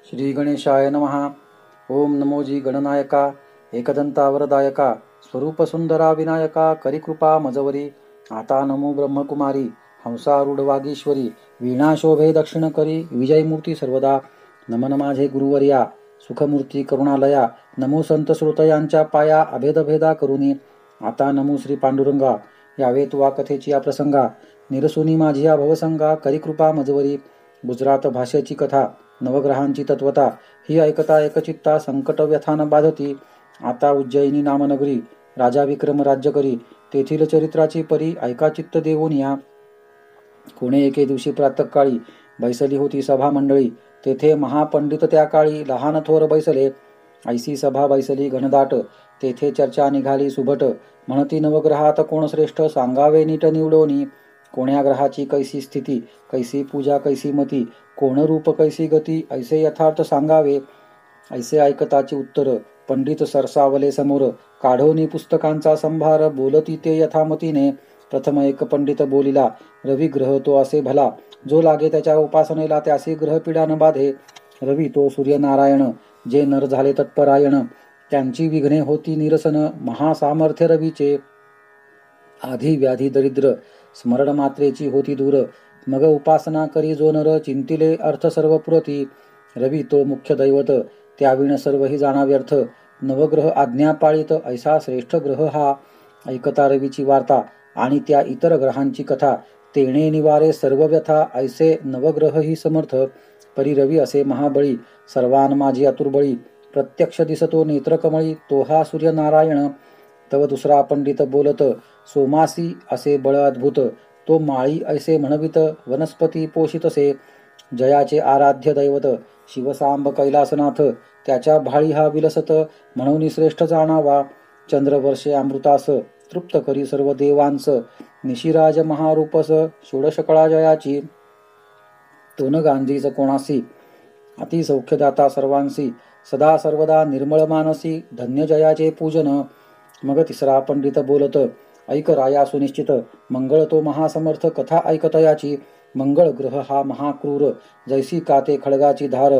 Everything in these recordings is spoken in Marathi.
श्री गणेशाय नमः. ओम नमोजी गणनायका एकदंता वरदायका स्वरूप सुंदरा विनायका करिकृपा मजवरी आता नमो ब्रह्मकुमारी हंसारूढ वागीश्वरी वीणा शोभे दक्षिण करी विजयमूर्ती सर्वदा. नमन माझे गुरुवर्या सुखमूर्ती करुणालया नमो संत श्रोतयांच्या पाया अभेदभेदा करुनी. आता नमो श्री पांडुरंगा यावे तुवा कथेची या प्रसंगा निरसुनी माझी या भवसंगा करिकृपा मजवरी. गुजरात भाषेची कथा नवग्रहांची तत्वता ही ऐकता एकचित्ता संकट व्यथान बाधती. आता उज्जयिनी नामनगरी राजा विक्रम राज्य करी तेथील चरित्राची परी ऐका चित्त देऊन या. कोणे एके दिवशी प्रातःकाळी बैसली होती सभा मंडळी तेथे महापंडित त्या काळी लहान थोर बैसले. ऐसी सभा बैसली घनदाट तेथे चर्चा निघाली सुभट म्हणती नवग्रहात कोण श्रेष्ठ सांगावे नीट निवडोनी. कोण्या ग्रहाची कैसी स्थिती कैसी पूजा कैसी मती कोण रूप कैसी गती ऐसे यथार्थ सांगावे. ऐसे ऐकताची उत्तर पंडित सरसावले समोर काढोनी पुस्तकांचा संभार बोलती ते यथामतीने. प्रथम एक पंडित बोलिला रवी ग्रह तो असे भला जो लागे त्याच्या उपासनेला त्यासी ग्रह पीडा न बाधे. रवी तो सूर्यनारायण जे नर झाले तत्परायण त्यांची विघ्ने होती निरसन महासामर्थ्य रवीचे. आधी व्याधी दरिद्र स्मरण मात्रेची होती दूर मग उपासना करी जो नर चिंतिले अर्थ सर्व पुरती. रवी तो मुख्य दैवत त्याविण सर्वही जाणा व्यर्थ नवग्रह आज्ञा पाळीत ऐसा श्रेष्ठ ग्रह हा. ऐकता रवीची वार्ता आणि त्या इतर ग्रहांची कथा तेणे निवारे सर्व व्यथा ऐसे नवग्रह ही समर्थ. परी रवी असे महाबळी सर्वान माझी आतुरबळी प्रत्यक्ष दिसतो नेत्रकमळी तो हा सूर्यनारायण. तव दुसरा पंडित बोलत सोमासी असे बळ अद्भुत तो माळी ऐसे म्हणवित वनस्पती पोषितसे. जयाचे आराध्य दैवत शिवसांब कैलासनाथ त्याच्या भाळी हा विलसत म्हणून श्रेष्ठ जाणावा. चंद्रवर्षे अमृतास तृप्त करी सर्व देवांस निशिराज महारूपस षोडशकळा जयाची. तो न गांधीच कोणासी अति सौख्यदाता सर्वांसी सदा सर्वदा निर्मळ मानसी धन्य जयाचे पूजन. मग तिसरा पंडित बोलत ऐक राया सुनिश्चित मंगळ तो महासमर्थ कथा ऐकतयाची. मंगळ ग्रह हा महाक्रूर जैसी काते खडगाची धार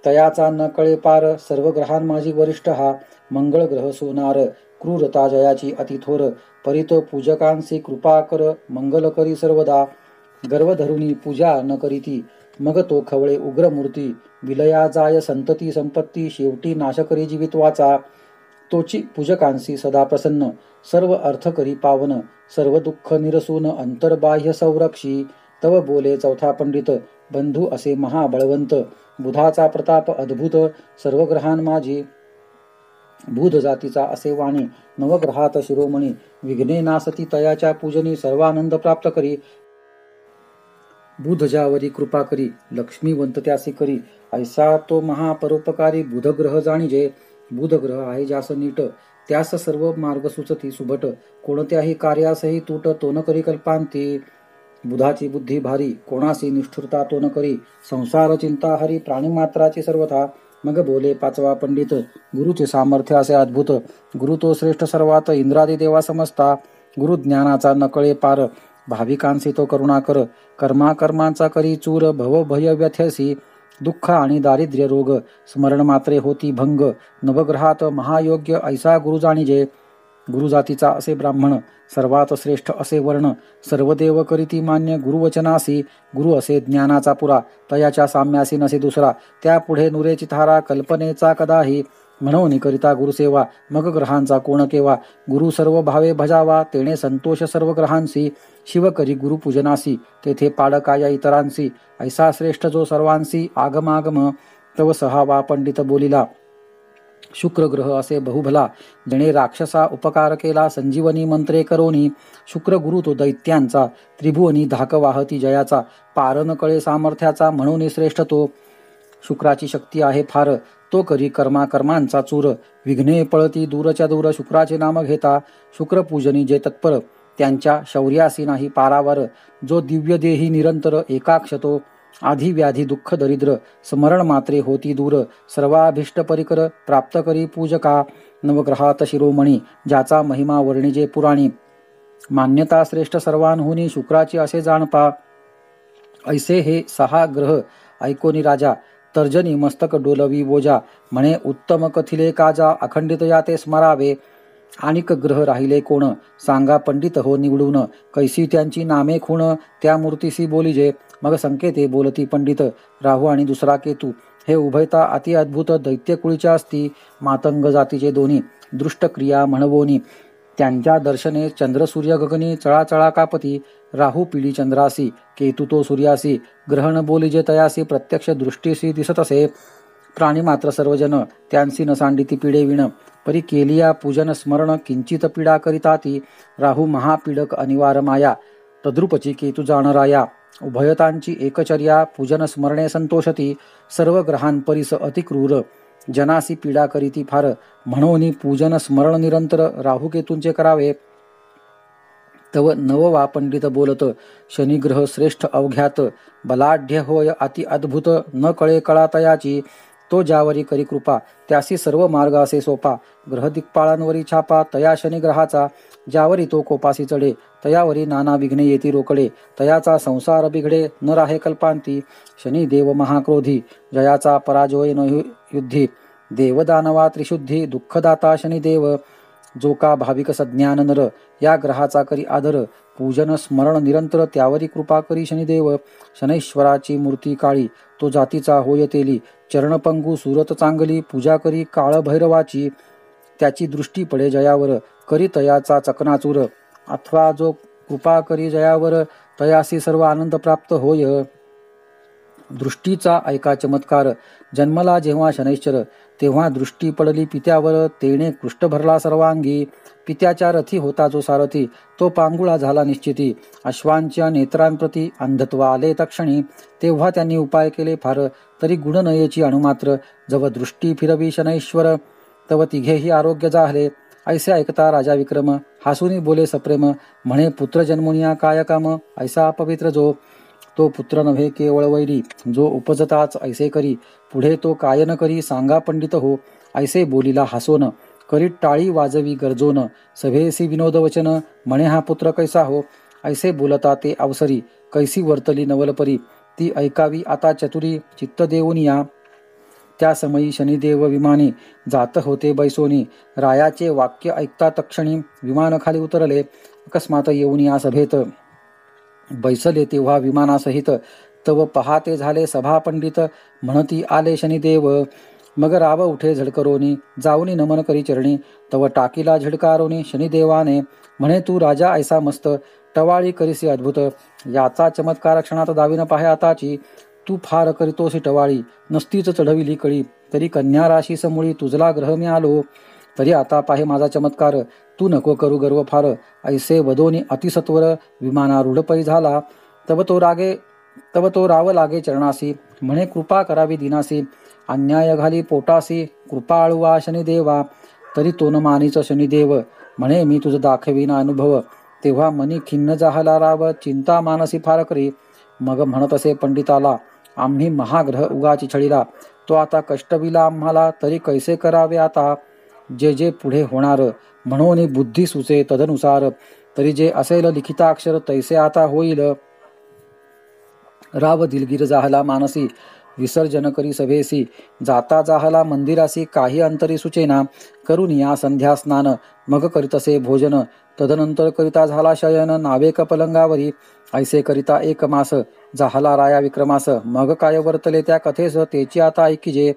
तयाचा न कळे पार सर्व ग्रहां माझी वरिष्ठ हा. मंगळ ग्रह सोनार क्रूरता जयाची अतिथोर परितो पूजकांसी कृपा कर मंगल करी सर्वदा. गर्व धरुनी पूजा न करीती मग तो खवळे उग्र मूर्ती विलया जाय संतती संपत्ती शेवटी नाश करी जीवित्वाचा. तोची पूजकांसी सदा प्रसन्न सर्व अर्थ करी पावन सर्व दुःख निरसून अंतर्बाह्य संरक्षी. तव बोले चौथा पंडित बंधू असे महाबळवंत बुधाचा प्रताप अद्भुत सर्व ग्रहां माझी. बुध जातीचा असे वाणी नवग्रहात शिरोमणी विघ्ने नासती तयाच्या पूजनी सर्वानंद प्राप्त करी. बुध ज्यावरी कृपा करी लक्ष्मीवंत त्यासी करी ऐसा तो महापरोपकारी बुधग्रह जाणीजे. बुधग्रह आहे ज्यास नीट त्यास सर्व मार्ग सुचती सुभट कोणत्याही कार्यासही तूट तो न करी कल्पांती. बुधाची बुद्धी भारी कोणासी निष्ठुरता तो न करी संसार चिंता हरी प्राणीमात्राची सर्वथा. मग बोले पाचवा पंडित गुरुचे सामर्थ्य असे अद्भुत गुरु तो श्रेष्ठ सर्वात इंद्रादी देवा समजता. गुरु ज्ञानाचा नकळे पार भाविकांसी तो करुणा कर कर्माचा करी चूर भव भय व्यथ्यसी. दुःख आणि दारिद्र्य रोग स्मरण मात्रे होती भंग नवग्रहात महायोग्य ऐसा गुरु जाणीजे. गुरु जातीचा असे ब्राह्मण सर्वात श्रेष्ठ असे वर्ण सर्व देव करीती मान्य गुरुवचनासी. गुरु असे ज्ञानाचा पुरा तयाच्या साम्यासी नसे दुसरा त्यापुढे नुरेची धारा कल्पनेचा कदाही. म्हणून करिता गुरुसेवा मग ग्रहांचा कोण केवा. गुरु सर्व भावे भजावा तेणे संतोष सर्व ग्रहांसी. शिव करी गुरुपूजनासी तेथे पाडकाया इतरांसी ऐसा श्रेष्ठ जो सर्वांसी आगमागम. तव सहावा पंडित बोलिला शुक्र ग्रह असे बहुभला जणे राक्षसा उपकार केला संजीवनी मंत्रे करोनी. शुक्र गुरु तो दैत्यांचा त्रिभुवनी धाक वाहती जयाचा पारन कळे सामर्थ्याचा म्हणून श्रेष्ठ तो. शुक्राची शक्ती आहे फार तो करी कर्मांचा चूर विघ्ने पळती दूरच्या दूर शुक्राचे नाम घेता. शुक्र पूजनी जे तत्पर त्यांच्या शौर्यासी नाही पारावर जो दिव्य देही निरंतर एकाक्ष तो. आधी व्याधी दुःख दरिद्र स्मरण मात्रे होती दूर सर्वाभिष्ट परिकर प्राप्त करी पूजका. नवग्रहात शिरोमणी ज्याचा महिमा वर्णिजे पुराणी मान्यता श्रेष्ठ सर्वांहुनी शुक्राची असे जाणपा. ऐसे हे 6 ग्रह ऐकोनी राजा तर्जनी मस्तक डोलवी बोजा, म्हणे उत्तम कथिले काजा, अखंडित याते स्मरावे. आणिक ग्रह राहिले कोण, सांगा पंडित हो निवडून, कैसी त्यांची नामे खूण, त्या मूर्तीसी बोलिजे. मग संकेते बोलती पंडित, राहू आणि दुसरा केतू, हे उभयता अति अद्भुत दैत्य कुळीच्या असती, मातंग जातीचे दोन्ही, दृष्ट क्रिया म्हणवोनी. त्यांच्या दर्शने चंद्र सूर्य गगनी, चळाचळा कापती. राहू पिढी चंद्रासी, केतू तो सूर्यासी, ग्रहण बोलिजे तयासी, प्रत्यक्ष दृष्टीसी दिसत असे. प्राणी मात्र सर्वजन, त्यांसी न सांडिती पिढे विण, परी केलिया पूजन स्मरण, किंचित पीडा करिता ती. राहू महापीडक अनिवार माया, तद्रुपची केतू जाणराया. उभयतांची एकचर्या, पूजन स्मरणे संतोषती. सर्व ग्रहांपरीस अतिक्रूर, जनासी पीडा करीती फार, म्हणून पूजन स्मरण निरंतर, राहू केतूंचे करावे. तव नववा पंडित बोलत, शनिग्रह श्रेष्ठ अवघ्यात, बलाढ्य होय अति अद्भुत, न कळे कळा तयाची. तो ज्यावरी करी कृपा, त्यासी सर्व मार्ग असे सोपा. ग्रह दिक्पाळांवरी छापा, तया शनिग्रहाचा, ज्यावरी तो कोपासी चढे, तयावरी नाना विघ्ने येती रोकडे. तयाचा संसार बिघडे, न राहे कल्पांती. शनी देव महाक्रोधी, जयाचा पराजय न युद्धी. देवदानवा त्रिशुद्धी, दुःखदाता शनिदेव, जो का भाविक सज्ञान नर, या ग्रहाचा करी आदर. पूजन स्मरण निरंतर, त्यावरी कृपा करी शनिदेव. शनैश्वराची मूर्ती काळी, तो जातीचा होय तेली, चरणपंगू सुरत चांगली, पूजा करी काळ भैरवाची. त्याची दृष्टी पडे जयावर, करी तयाचा चकनाचूर. अथवा जो कृपा करी जयावर, तयासी सर्व आनंद प्राप्त होय. दृष्टीचा ऐका चमत्कार, जन्मला जेव्हा शनैश्चर, तेव्हा दृष्टी पडली पित्यावर, तेने कृष्ट भरला सर्वांगी. पित्याच्या रथी होता जो सारथी, तो पांगुळा झाला निश्चिती. अश्वांच्या नेत्रांप्रती अंधत्व आले तक्षणी, तेव्हा त्यांनी उपाय केले फार, तरी गुण नयेची अणुमात्र. जव दृष्टी फिरवी शनैश्वर, तव तिघेही आरोग्य झाले. ऐसे ऐकता राजा विक्रम, हासुनी बोले सप्रेम, म्हणे पुत्र जन्मुनिया काय काम, ऐसा अपवित्र जो. तो पुत्र नव्हे केवळ वैरी, जो उपजताच ऐसे करी, पुढे तो काय न करी, सांगा पंडित हो. ऐसे बोलिला हासोन, करीत टाळी वाजवी गरजोन, सभेसी विनोद वचन, म्हणे हा पुत्र कैसा हो. ऐसे बोलता ते अवसरी, कैसी वर्तली नवलपरी, ती ऐकावी आता चतुरी, चित्त देऊन या. त्या समयी शनिदेव विमानी, जात होते बैसोनी. रायाचे वाक्य ऐकता तक्षणी, विमान खाली उतरले. अकस्मात येऊन या सभेत बैसले, तेव्हा विमानासहित. तव पहाते झाले सभा पंडित, म्हणती आले शनिदेव. मग राव उठे झडकरोनी, जाऊनी नमन करी चरणी. तव टाकीला झडकारोनी शनिदेवाने, म्हणे तू राजा ऐसा मस्त, टवाळी करीसी अद्भुत. याचा चमत्कार क्षणात दावीन पाहे आताची. तू फार करीतोसी टवाळी, नसतीच चढविली कळी. तरी कन्या राशीस मुळी, तुझला ग्रह मी आलो. तरी आता पाहे माझा चमत्कार, तू नको करू गर्व फार. ऐसे वदोनी अतिसत्वर, विमानारूढ पै झाला. तव तो राव लागे चरणासी, म्हणे कृपा करावी दिनासी. अन्याय घाली पोटासी, कृपाळुवा शनिदेवा. तरी तो न मानीच शनिदेव, म्हणे मी तुझ दाखवीना अनुभव. तेव्हा मनी खिन्न झाला राव, चिंता मानसी फार करी. मग म्हणत असे पंडिताला, आम्ही महाग्रह उगाची छळीला. तो आता कष्टविला आम्हाला, तरी कैसे करावे आता. जे जे पुढे होणार, म्हणून बुद्धी सुचे तदनुसार. तरी जे असेल लिखिताक्षर, तैसे आता होईल. राव दिलगीर जाहला मानसी, विसर्जन करी सभेसी. जाता जाहला मंदिरासी, काही अंतरी सुचेना. करून या संध्या स्नान, मग करीतसे भोजन. तदनंतर करिता झाला शयन, नावे कपलंगावरी. ऐसे करिता एक मास, जाहला राया विक्रमास. मग काय वर्तले त्या कथेस, तेची आता ऐकिजे.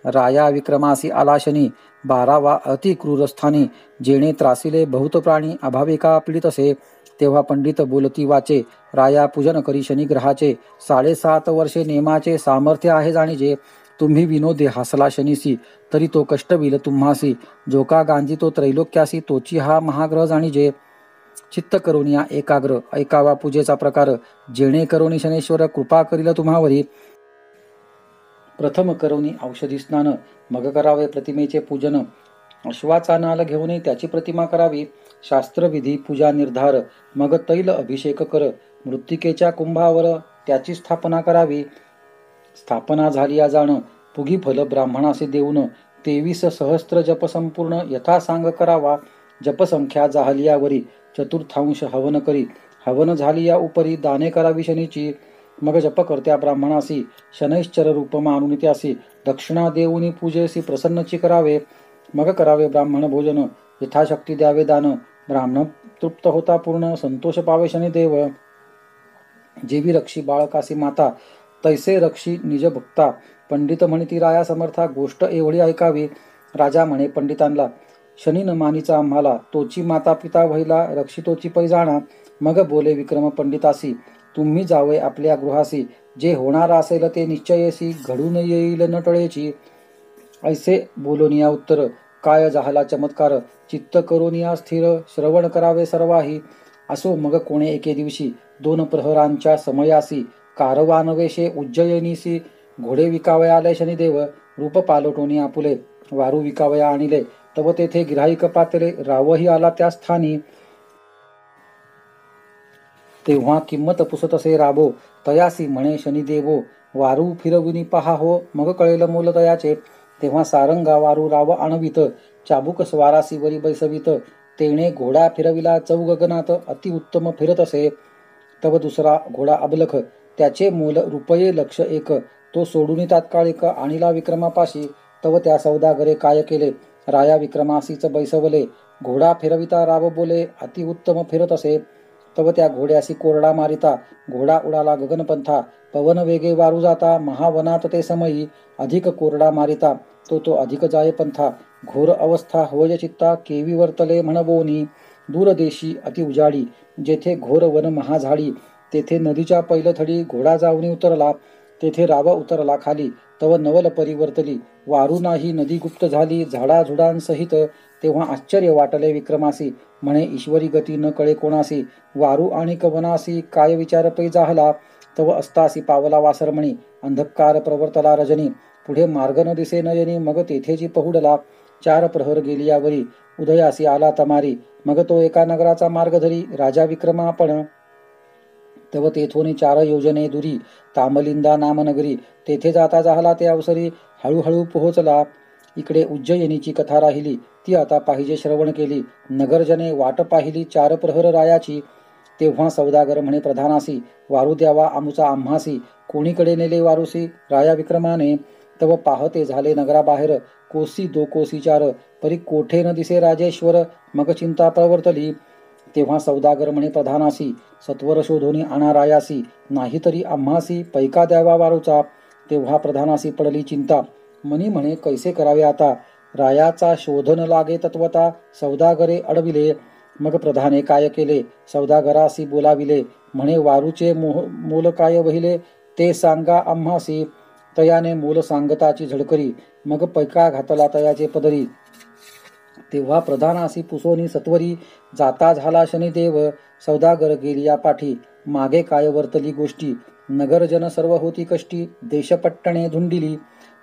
राया विक्रमासी आला शनी, 12वा अति क्रूरस्थानी. जेणे त्रासिले बहुत प्राणी, अभाविका पीडितसे. तेव्हा पंडित बोलती वाचे, राया पूजन करी शनिग्रहाचे. 7.5 वर्षे नेमाचे, सामर्थ्य आहे जाणीजे. तुम्ही विनोदे हसला शनीसी, तरी तो कष्टविल तुम्हासी. जो का गांधी तो त्रैलोक्यासी, तोची हा महाग्रह जाणीजे. चित्त करून या एकाग्र, ऐकावा पूजेचा प्रकार. जेणे करोनी शनेश्वर, कृपा करील तुम्हावरी. प्रथम करोनी औषधी स्नान, मग करावे प्रतिमेचे पूजन. अश्वाचा नाल घेऊन त्याची प्रतिमा करावी. शास्त्रविधी पूजा निर्धार, मग तैल अभिषेक कर. मृत्तिकेच्या कुंभावर त्याची स्थापना करावी. स्थापना झाली या जाण, पुगी फल ब्राह्मणासे देऊन. 23 सहस्त्र जप संपूर्ण, यथा सांग करावा. जपसंख्या जाहलियावरी, चतुर्थांश हवन करी. हवन झाली या उपरी, दाने करावी शनीची. मग जप करत्या ब्राह्मणासी शनैश्चर रूप मानुनी त्यासी दक्षिणा देऊनी पूजेसी प्रसन्नची करावे. मग करावे ब्राह्मण भोजन यथाशक्ती द्यावे दान. ब्राह्मण तृप्त होता पूर्ण संतोष पावे शनिदेव. जेवी रक्षी बाळकासी माता तैसे रक्षी निज भक्ता. पंडित म्हणती राया समर्था गोष्ट एवढी ऐकावी. राजा म्हणे पंडितांना शनी न मानीचा आम्हाला तोची माता पिता व्हायला रक्षी तोची पै जाणा. मग बोले विक्रम पंडितासी तुम्ही जावे आपल्या गृहासी. जे होणार असेल ते निश्चयेसी घडून येईल न टळेची. ऐसे बोलोनिया उत्तर काय झाला चमत्कार. चित्त करोनिया स्थिर श्रवण करावे सर्वाही. असो मग कोणे एके दिवशी 2 प्रहरांच्या समयासी कारवान वेशे उज्जयिनीसी. घोडे विकावया आले शनिदेव रूप पालटोनी आपुले. वारू विकावया आणिले तव तेथे गिऱ्हाईक पातले. रावही आला त्या स्थानी. तेव्हा किंमत पुसतसे राबो तयासी म्हणे शनिदेवो. वारू फिरविनी पहा हो मग कळेल मोल तयाचे. तेव्हा सारंगा वारू राव आणवित चाबुक स्वारासी वरी बैसवित. तेणे घोडा फिरविला चौगगनात अतिउत्तम फिरत असे. तव दुसरा घोडा अबलख त्याचे मोल रुपये 1,00,000 तो सोडून तात्काळिक आणिला विक्रमापाशी. तव त्या सौदागरे काय केले राया विक्रमासीच बैसवले. घोडा फिरविता राव बोले अतिउत्तम फिरत असे. तव त्या घोड्यासी कोरडा मारिता घोडा उडाला गगनपंथा. पवन वेगे वारू जाता महावनात ते समयी. अधिक कोरडा मारिता तो अधिक जाय पंथा. घोर अवस्था होय चित्ता केवी वर्तले म्हणवोनी. दूरदेशी अति उजाडी जेथे घोर वन महाझाडी. तेथे नदीच्या पैलथडी घोडा जाऊनी उतरला. तेथे राव उतरला खाली. तव नवल परिवर्तली वारू नाही नदी गुप्त झाली झाडाझुडांसहित. तेव्हा आश्चर्य वाटले विक्रमासी म्हणे ईश्वरी गती न कळे कोणासी. वारू आणि कवनासी काय विचार पै जाहला. तव असतासी पावला वासरमणी अंधकार प्रवर्तला रजनी. पुढे मार्ग न दिसे नयनी मग तेथेची पहुडला. 4 प्रहर गेली यावरी उदयासी आला तमारी. मग तो एका नगराचा मार्ग धरी राजा विक्रमा पण. तव तेथोनी 4 योजने दुरी तामलिंदा नामनगरी. तेथे जाता जाहला ते अवसरी हळूहळू पोहोचला. इकडे उज्जयिनीची कथा राहिली ती आता पाहिजे श्रवण केली. नगरजने वाट पाहिली 4 प्रहर रायाची. तेव्हा सौदागर म्हणे प्रधानासी वारू द्यावा आमुचा आम्हासी. कोणीकडे नेले वारूसी राया विक्रमाने. तव पाहते झाले नगराबाहेर कोसी 2 कोसी 4 परी कोठे न दिसे राजेश्वर. मग चिंता प्रवर्तली. तेव्हा सौदागर म्हणे प्रधानासी सत्वर शोधोनी आणा रायासी. नाहीतरी आम्हासी पैका द्यावा वारूचा. तेव्हा प्रधानासी पडली चिंता मनी म्हणे कैसे करावे आता. रायाचा शोधन लागे तत्वता सौदागरे अडविले. मग प्रधाने काय केले सौदागरासी बोलाविले. म्हणे वारूचे मोल काय वहिले ते सांगा आम्हासी. तयाने मोल सांगताची झडकरी मग पैका घातला तयाचे पदरी. तेव्हा प्रधानासी पुसोनी सत्वरी जाता झाला शनिदेव. सौदागर गेलिया पाठी मागे काय वर्तली गोष्टी. नगरजन सर्व होती कष्टी देशपट्टणे धुंडिली.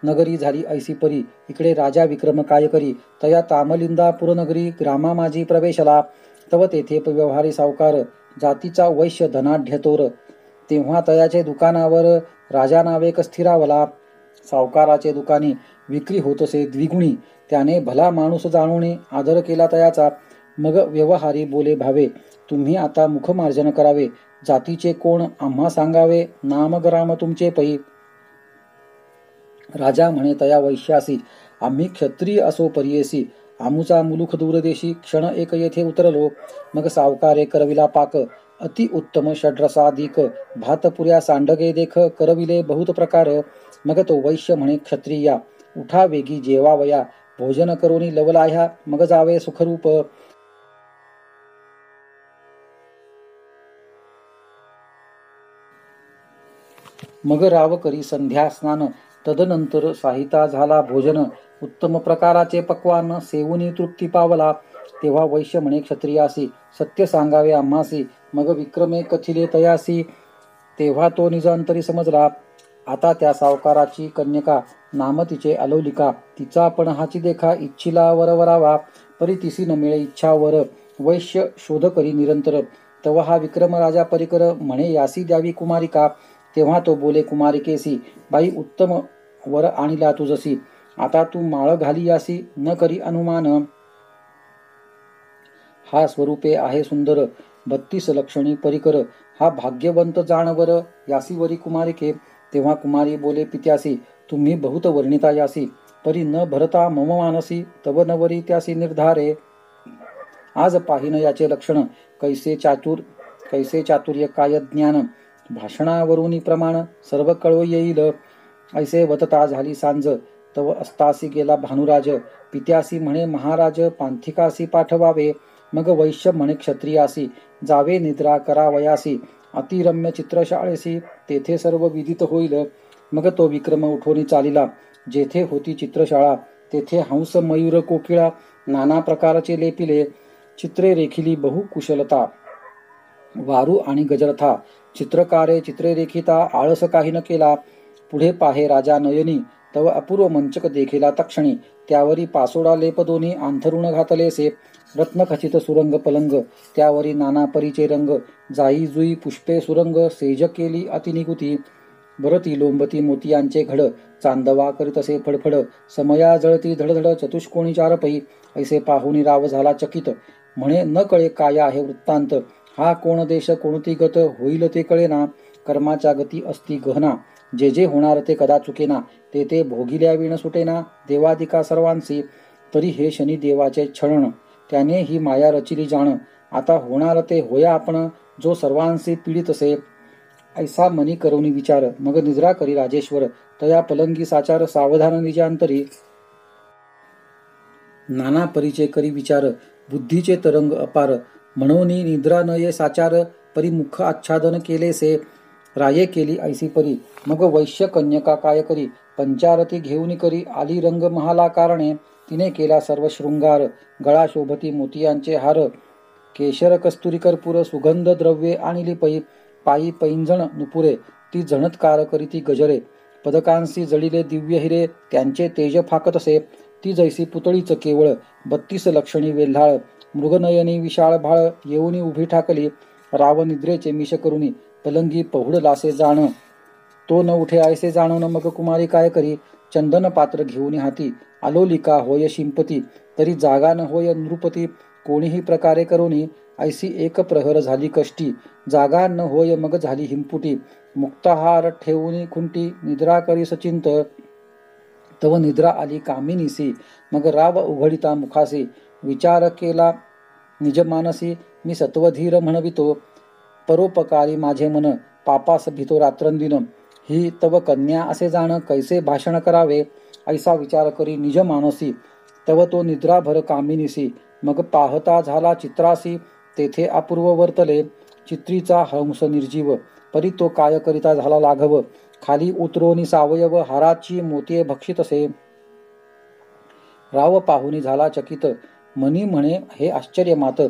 नगरी झाली ऐसी परी इकडे राजा विक्रम काय करी. तया तामलिंदा पुरनगरी ग्रामा माझी प्रवेशला. तव तेथे व्यवहारी सावकार जातीचा वैश्य धनाढ्य तोर. तेव्हा तयाचे दुकानावर राजा नावेक स्थिरावला. सावकाराचे दुकानी विक्री होतसे द्विगुणी. त्याने भला माणूस जाणूने आदर केला तयाचा. मग व्यवहारी बोले भावे तुम्ही आता मुखमार्जन करावे. जातीचे कोण आम्हा सांगावे नाम ग्राम तुमचे पै. राजा म्हणे तया वैश्यासी आम्ही क्षत्रिय असो परियेसी. आमुचा मुलुख दूरदेशी क्षण एक येथे उतरलो. मग सावकारे करविला पाक अति उत्तम षड्रसाधिक. भातपुऱ्या सांडगे देख करविले बहुत प्रकार. मग तो वैश्य म्हणे क्षत्रिया उठा वेगी जेवावया. भोजन करोनी लवलाह्या मग जावे सुखरूप. मग राव करी संध्या स्नान. तदनंतर साहिता झाला भोजन. उत्तम प्रकाराचे पक्वान सेवुनी तृप्ती पावला. तेव्हा वैश्य म्हणे क्षत्रियासी सत्य सांगावे आम्हासी. मग विक्रमे कथिले तयासी. तेव्हा तो निज अंतरी समजला. आता त्या सावकाराची कन्यका नाम तिचे अलौलिका. तिचा पण हाची देखा इच्छिला वरवरावा. परी तिसी न मिळे इच्छावर वैश्य शोध करी निरंतर. तेव्हा हा विक्रम राजा परिकर म्हणे यासी द्यावी कुमारिका. तेव्हा तो बोले कुमारिकेसी बाई उत्तम वर आणिला तुझसी. आता तू माळ घाली यासी न करी अनुमान. हा स्वरूपे आहे सुंदर 32 लक्षणी परिकर. हा भाग्यवंत जाणवर यासी वरी कुमारिके. तेव्हा कुमारी बोले पित्यासी, तुम्ही बहुत वर्णिता यासी, परी न भरता मम मानसी, तव नवरी त्यासी निर्धारे. आज पाहिन याचे लक्षण, कैसे चातुर्य काय ज्ञान, भाषणावरून प्रमाण सर्व कळव येईल. ऐसे वतता झाली सांज, तव अस्तासी गेला भानुराज. पित्यासी म्हणे महाराज, पांथिकासी पाठवावे. मग वैश्य म्हणे क्षत्रियासी, जावे निद्रा करावयासी. अतिरम्य चित्रशाळेसी, तेथे सर्व विदित होईल. मग तो विक्रम उठोनी चालिला, जेथे होती चित्रशाळा, तेथे हंस मयूर कोकिळा नाना प्रकारचे लेपिले. चित्रे रेखिली बहु कुशलता, वारू आणि गजरथा. चित्रकारे चित्रे रेखिता, आळस काही न केला. पुढे पाहे राजा नयनी, तव अपूर्व मंचक देखिला तक्षणी. त्यावरी पासोडा लेप दोन्ही, अंथरुण घातलेसे. रत्नखचित सुरंग पलंग, त्यावरी नाना परीचे रंग. जाई जुई पुष्पे सुरंग, सेज केली अतिनिकुती. भरती लोंबती मोतियांचे घड, चांदवा करीतसे फडफड. समया जळती धडधड, चतुष्कोणी चारपई. ऐसे पाहुनी राव झाला चकित, म्हणे न कळे काय आहे वृत्तांत. हा कोण देश कोणती गत, होईल ते कळेना. कर्माच्या गती असती गहना, जे जे होणार ते कदा चुकेना. ते ते भोगिल्या विण सुटेना, देवादिका सर्वांसी. तरी हे शनी देवाचे छळण, त्याने ही माया रचिली जाण. आता होणार ते होया आपण, जो सर्वांसी पीडित असे. ऐसा मनी करुणी विचार, मग निद्रा करी राजेश्वर. तया पलंगी साचार, सावधान निजांतरी. नाना परीचे करी विचार, बुद्धीचे तरंग अपार. म्हणूनी निद्रा न ये साचार, परी मुख आच्छादन केलेसे. राये केली ऐसी परी, मग वैश्य कन्यका काय करी. पंचारती घेऊन करी आली रंग महाला कारणे. तिने केला सर्व शृंगार, गळा शोभती मोतियांचे हार. केशर कस्तुरी कर्पूर, सुगंध द्रव्ये आणली पै. पायी पैंजण नुपुरे, ती झणत्कार करीती गजरे. पदकांशी जडिले दिव्य हिरे, त्यांचे तेज फाकतसे. ती जैसी पुतळीच केवळ, 32 लक्षणी वेल्हाळ. मृगनयनी विशाळ भाळ, येऊनी उभी ठाकली. राव निद्रेचे मिश करुणी, पलंगी पहुड लासे जाण. तो न उठे ऐसे जाणून, मग कुमारी काय करी. चंदन पात्र घेऊन हाती, आलोलिका होय शिंपती. तरी जागा न होय नृपती, कोणीही प्रकारे करुणी. ऐसी एक प्रहर झाली कष्टी, जागा न होय मग झाली हिंपुटी. मुक्ताहार ठेवून खुंटी, निद्रा करी सचिंत. तव निद्रा आली कामिनीसी, मग राव उघडिता मुखासी. विचार केला निजमानसी, मी सत्वधीर म्हणवितो. परोपकारी माझे मन, पापास भितो रात्रंदिन. ही तव कन्या असे जाण, कैसे भाषण करावे. ऐसा विचार करी निज मानसी, तव तो निद्राभर कामिनीसी. मग पाहता झाला चित्रासी, तेथे अपूर्व वर्तले. चित्रीचा हंस निर्जीव, परी तो काय करिता झाला लाघव. खाली उतरोनी सावयव, हाराची मोतिये भक्षितसे. राव पाहुनी झाला चकित, मनी म्हणे हे आश्चर्य मात.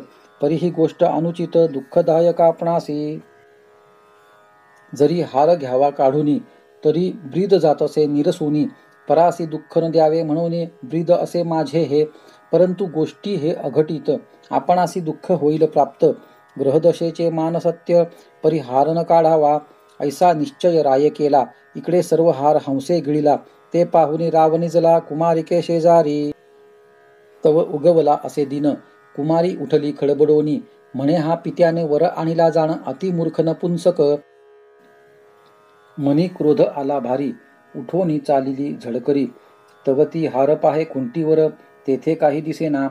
परी ही गोष्ट अनुचित, दुःखदायक आपणासी. जरी हार घ्यावा काढूनी, तरी ब्रीद जातसे निरसुनी. परासी दुःख न द्यावे म्हणून ब्रीद असे माझे हे. परंतु गोष्टी हे अघटित, आपणासी दुःख होईल प्राप्त. ग्रहदशेचे मान सत्य, परी हार न काढावा. ऐसा निश्चय राये केला, इकडे सर्व हार हंसे गिळिला. ते पाहुनी राव निजला, कुमारिके शेजारी. तव उगवला असे दिन, कुमारी उठली खडबडोनी. म्हणे हा पित्याने वर आणिला जाण, अति मूर्ख नपुंसक. मनी क्रोध आला भारी, उठोनी चालिली झडकरी. तव ती हार पाहे खुंटीवर, तेथे काही दिसेना.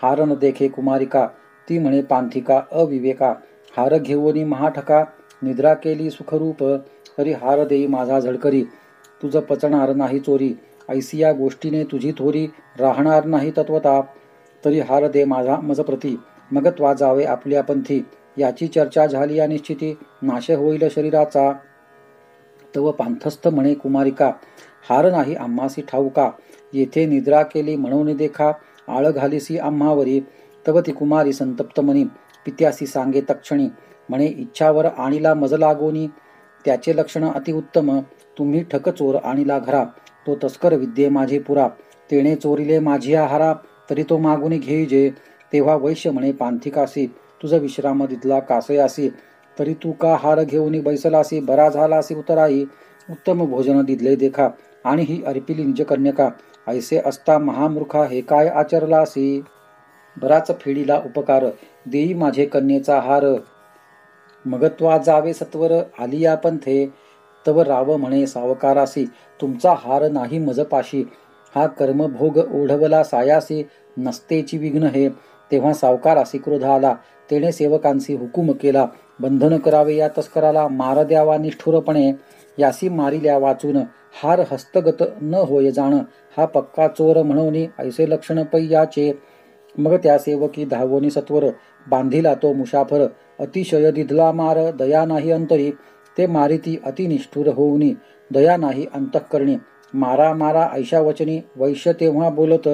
हार न देखे कुमारिका, ती म्हणे पांथिका अविवेका. हार घेऊनी महाठका, निद्रा केली सुखरूप. तरी हार देई माझा झडकरी, तुझ पचणार नाही चोरी. ऐसिया गोष्टीने तुझी थोरी, राहणार नाही तत्वता. तरी हार दे माझा मजप्रती, मग त्वा जावे आपल्या पंथी. याची चर्चा झाली या निश्चिती, नाश होईल शरीराचा. तव पांथस्थ म्हणे कुमारिका, हार नाही आम्हासी ठाऊका. येथे निद्रा केली म्हणून देखा, आळ घालीसी आम्हावरी. तव ती कुमारी संतप्त मनी, पित्यासी सांगे तक्षणी. म्हणे इच्छावर आणिला मज लागोनी, त्याचे लक्षण अतिउत्तम. तुम्ही ठक चोर आणिला घरा, तो तस्कर विद्ये माझे पुरा. तेणे चोरिले माझी हारा, तरी तो मागुनी घेईजे. तेव्हा वैश्य म्हणे पांथिकासी, तुझ विश्राम दिदला कासयासी. तरी तू का हार घेऊनी बैसलासी, बरा झालासी उतराई. उत्तम भोजन दिदले देखा, आणि ही अर्पिली निज कन्यका. ऐसे असता महामूर्खा हे काय आचरलासी. बराच फेडीला उपकार, देई माझे कन्येचा हार. मगत्वा जावे सत्वर आलिया पंथे, तव राव म्हणे सावकारासी, तुमचा हार नाही मजपाशी, हा कर्मभोग ओढवला सायासी, नसतेची विघ्न हे. तेव्हा सावकारासी क्रोध आला, तेने सेवकांशी हुकूम केला, बंधन करावे या तस्कराला, मार द्यावा निष्ठुरपणे, यासी मारिल्या वाचून, हार हस्तगत न होय जाण, हा पक्का चोर म्हणून ऐसे लक्षण पै याचे. मग त्या सेवकी धावोनी सत्वर, बांधिला तो मुसाफर, अतिशय दिधला मार, दया नाही अंतरी, ते मारिती अतिनिष्ठुर होऊनी, दया नाही अंतःकरणी, मारा मारा ऐशा वचनी, वैश्य तेव्हा बोलत,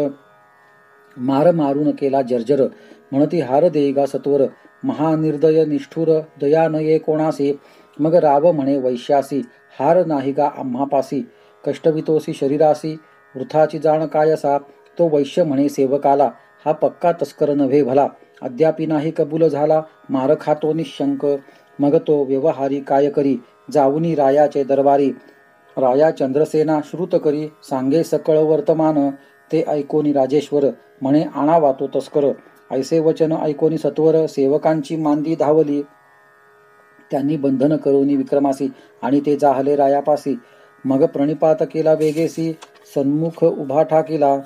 मार मारून केला जर्जर, म्हणती हार देईगा सत्वर, महानिर्दय निष्ठुर, दया न ये कोणासी. मग राव म्हणे वैश्यासी, हार नाही गा आम्हापासी, कष्टवितोसी शरीरासी, वृथाची जाण कायसा. तो वैश्य म्हणे सेवकाला, हा पक्का तस्कर नव्हे भला, अद्यापि नाही कबूल झाला, मार खातो निशंक. मग तो व्यवहारी काय करी, जाऊनी रायाचे दरबारी, राया चंद्रसेना श्रुत करी, सांगे सकळ वर्तमान, ते ऐकोनी राजेश्वर, म्हणे आणावा तो तस्कर. ऐसे वचन ऐकोनी सत्वर, सेवकांची मांदी धावली, त्यांनी बंधन करोनी विक्रमासी, आणि ते जाहले रायापासी. मग प्रणिपात केला वेगेसी, सन्मुख उभा ठाकिला,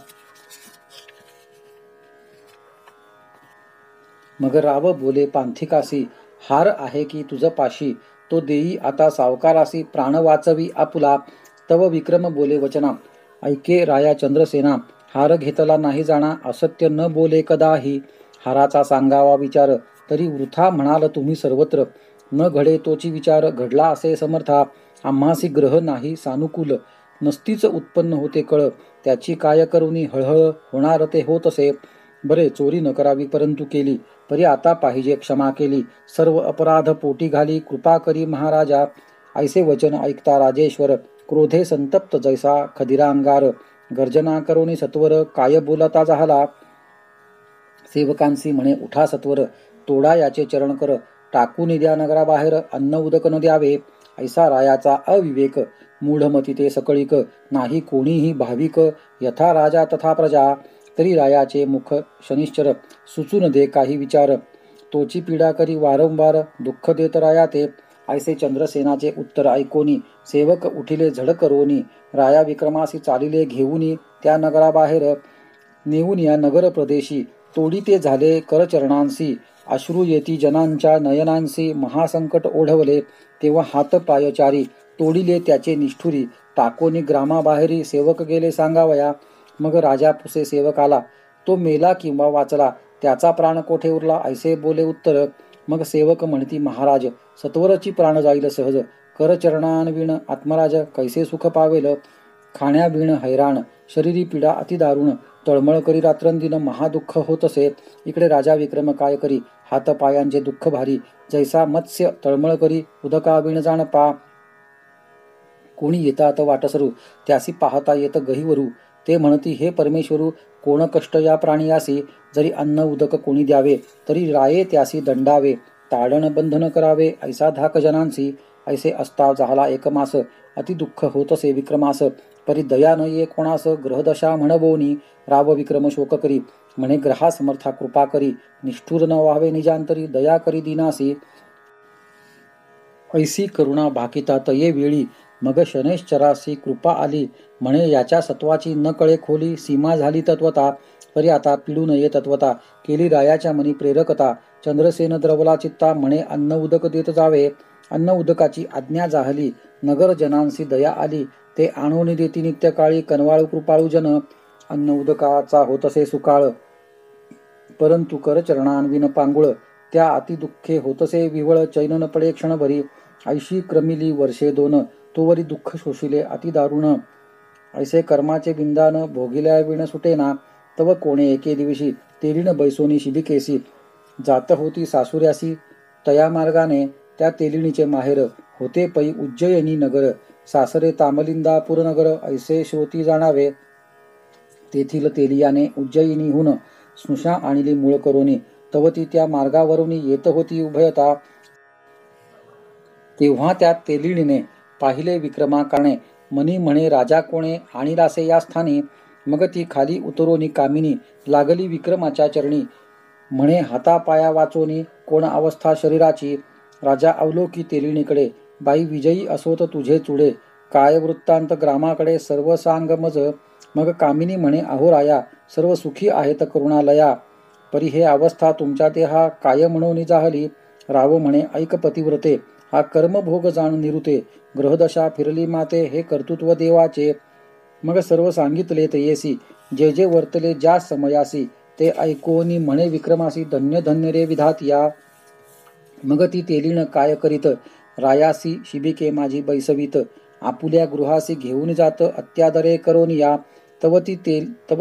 मग राव बोले पांथिकासी, हार आहे की तुझ पाशी, तो देई आता सावकारासी, प्राण वाचवी आपुला. तव विक्रम बोले वचना, ऐके राया चंद्रसेना, हार घेतला नाही जाणा, असत्य न बोले कदाही, हाराचा सांगावा विचार, तरी वृथा म्हणाल तुम्ही सर्वत्र, न घडे तोची विचार, घडला असे समर्था, आम्हासी ग्रह नाही सानुकूल, नसतीच उत्पन्न होते कळ, त्याची काय करुनी हळहळ, होणार ते होत असे. बरे चोरी न करावी परंतु केली, परी आता पाहिजे क्षमा केली, सर्व अपराध पोटी घाली, कृपा करी महाराजा. ऐसे वचन ऐकता राजेश्वर, क्रोधे संतप्त जैसा खदिरांगार, गर्जना करोनी सत्वर, काय बोलता झाला. सेवकांसी म्हणे उठा सत्वर, तोडा याचे चरण कर, टाकून द्या नगराबाहेर, अन्न उदक न द्यावे, ऐसा रायाचा अविवेक, मूढमती ते सकळीक, नाही कोणीही भाविक, यथा राजा तथा प्रजा. तरी रायाचे मुख शनिश्चर, सुचून दे काही विचार, तोची पीडा करी वारंवार, दुःख देत राया ते. ऐसे चंद्रसेनाचे उत्तर ऐकोनी, सेवक उठिले झड करोनी, राया विक्रमासी चालिले घेऊनी त्या नगराबाहेर, नेऊन या नगर प्रदेशी, तोडी ते झाले करचरणांसी, अश्रू येती जनांच्या नयनांसी, महासंकट ओढवले, तेव्हा हात पाय चारी, तोडिले त्याचे निष्ठुरी, टाकोनी ग्रामाबाहेरी, सेवक गेले सांगावया. मग राजा पुसे सेवकाला, तो मेला किंवा वाचला, त्याचा प्राण कोठे उरला, ऐसे बोले उत्तर. मग सेवक म्हणती महाराज, सत्वरची प्राण जाईल सहज, करचरणांविण आत्मराज कैसे सुख पावेल, खाण्याविण हैराण, शरीरी पीडा अतिदारुण, तळमळ करी रात्रंदिन महादुःख होत असे. इकडे राजा विक्रम काय करी, हात पायांचे दुःख भारी, जैसा मत्स्य तळमळ करी, उदकाविण जाण पा. कोणी येतात वाटसरू, त्यासी पाहता येत गहिवरू, ते म्हणती हे परमेश्वरू, कोण कष्ट या प्राणियासी, जरी अन्न उदक कोणी द्यावे, तरी राये त्यासी दंडावे, ताडण बंधन करावे, ऐसा धाक जनांसी. ऐसे असता झाला एक मास, अति दुःख होतसे विक्रमास, परी दया न ये कोणास, ग्रहदशा म्हणवोनी, राव विक्रम शोक करी, म्हणे ग्रहा समर्था कृपा करी, निष्ठुर न व्हावे निजांतरी, दया करी दिनासी. ऐसी करुणा भाकिता तये वेळी, मग शनैश्चरासी कृपा आली, म्हणे याच्या सत्वाची न कळे खोली, सीमा झाली तत्वता, परी आता पिडू नये तत्वता, केली रायाच्या मनी प्रेरकता. चंद्रसेन द्रवला चित्ता, म्हणे अन्न उदक देत जावे, अन्न उदकाची आज्ञा जाहली, नगर जनांसी दया आली, ते आणून देती नित्यकाळी, कनवाळू कृपाळू जन, अन्न उदकाचा होतसे सुकाळ, परंतु करचरणांविन पांगुळ, त्या अति दुःखे होतसे विवळ, चैन न पडे क्षणभरी, ऐशी क्रमिली वर्षे दोन, तोवरी दुःख शोषिले अति दारुण. ऐसे कर्माचे बिंदान भोगिल्या विण सुटेना, तव कोणे एके दिवशी, तेलीन बैसोनी शिबिकेसी, जात होती सासुऱ्यासी, तया मार्गाने त्या तेलिणीचे माहेर, होते पै उज्जयिनी नगर, सासरे तामलिंदापूर नगर, ऐसे श्रोती जाणावे. तेथील तेलियाने उज्जयिनीहून स्नुषा आणली मूळ करोनी, तव ती त्या मार्गावरून येत होती उभयता. तेव्हा त्या तेलिणीने पाहिले विक्रमाकाने, मनी म्हणे राजा कोणे आणिलासे या स्थानी. मग ती खाली उतरोनी कामिनी, लागली विक्रमाच्या चरणी, म्हणे हातापाया वाचोनी, कोण अवस्था शरीराची. राजा अवलोकी तेलिणीकडे, बाई विजयी असोत तुझे चुडे, काय वृत्तांत ग्रामाकडे सर्व सांग मज. मग कामिनी म्हणे, अहो राया, सर्व सुखी आहेत करुणालया, परी हे अवस्था तुमच्या ते हा काय म्हणून जाहली. राव म्हणे, ऐक पतिव्रते, हा कर्मभोग जाण निरुते, ग्रहदशा फिरली माते, हे कर्तृत्व देवाचे. मग सर्व सांगितले तयेसी, जे जे वर्तले ज्या समयासी, ते ऐकोनी म्हणे विक्रमासी, धन्य धन्य रे विधातिया. मग ती तेलीण काय करीत, रायासी शिबिके माझी बैसवीत, आपुल्या गृहासी घेऊन जात अत्यादरे करोन या. तव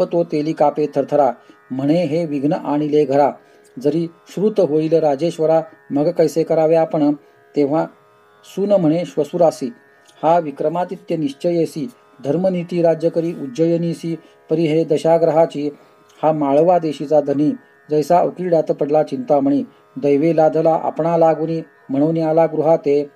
तो तेली कापे थरथरा, म्हणे हे विघ्न आणिले घरा. जरी श्रुत होईल राजेश्वरा, मग कैसे करावे आपण. तेव्हा सून म्हणे श्वसुरासी, हा विक्रमादित्य निश्चयेसी, धर्मनीती राज्य करी उज्जयिनीसी, परी हे दशाग्रहाची. हा माळवा देशीचा धनी, जैसा उकिरड्यात पडला चिंतामणी, दैवे लाधला आपणा लागुनी, म्हणून आला गृहाते.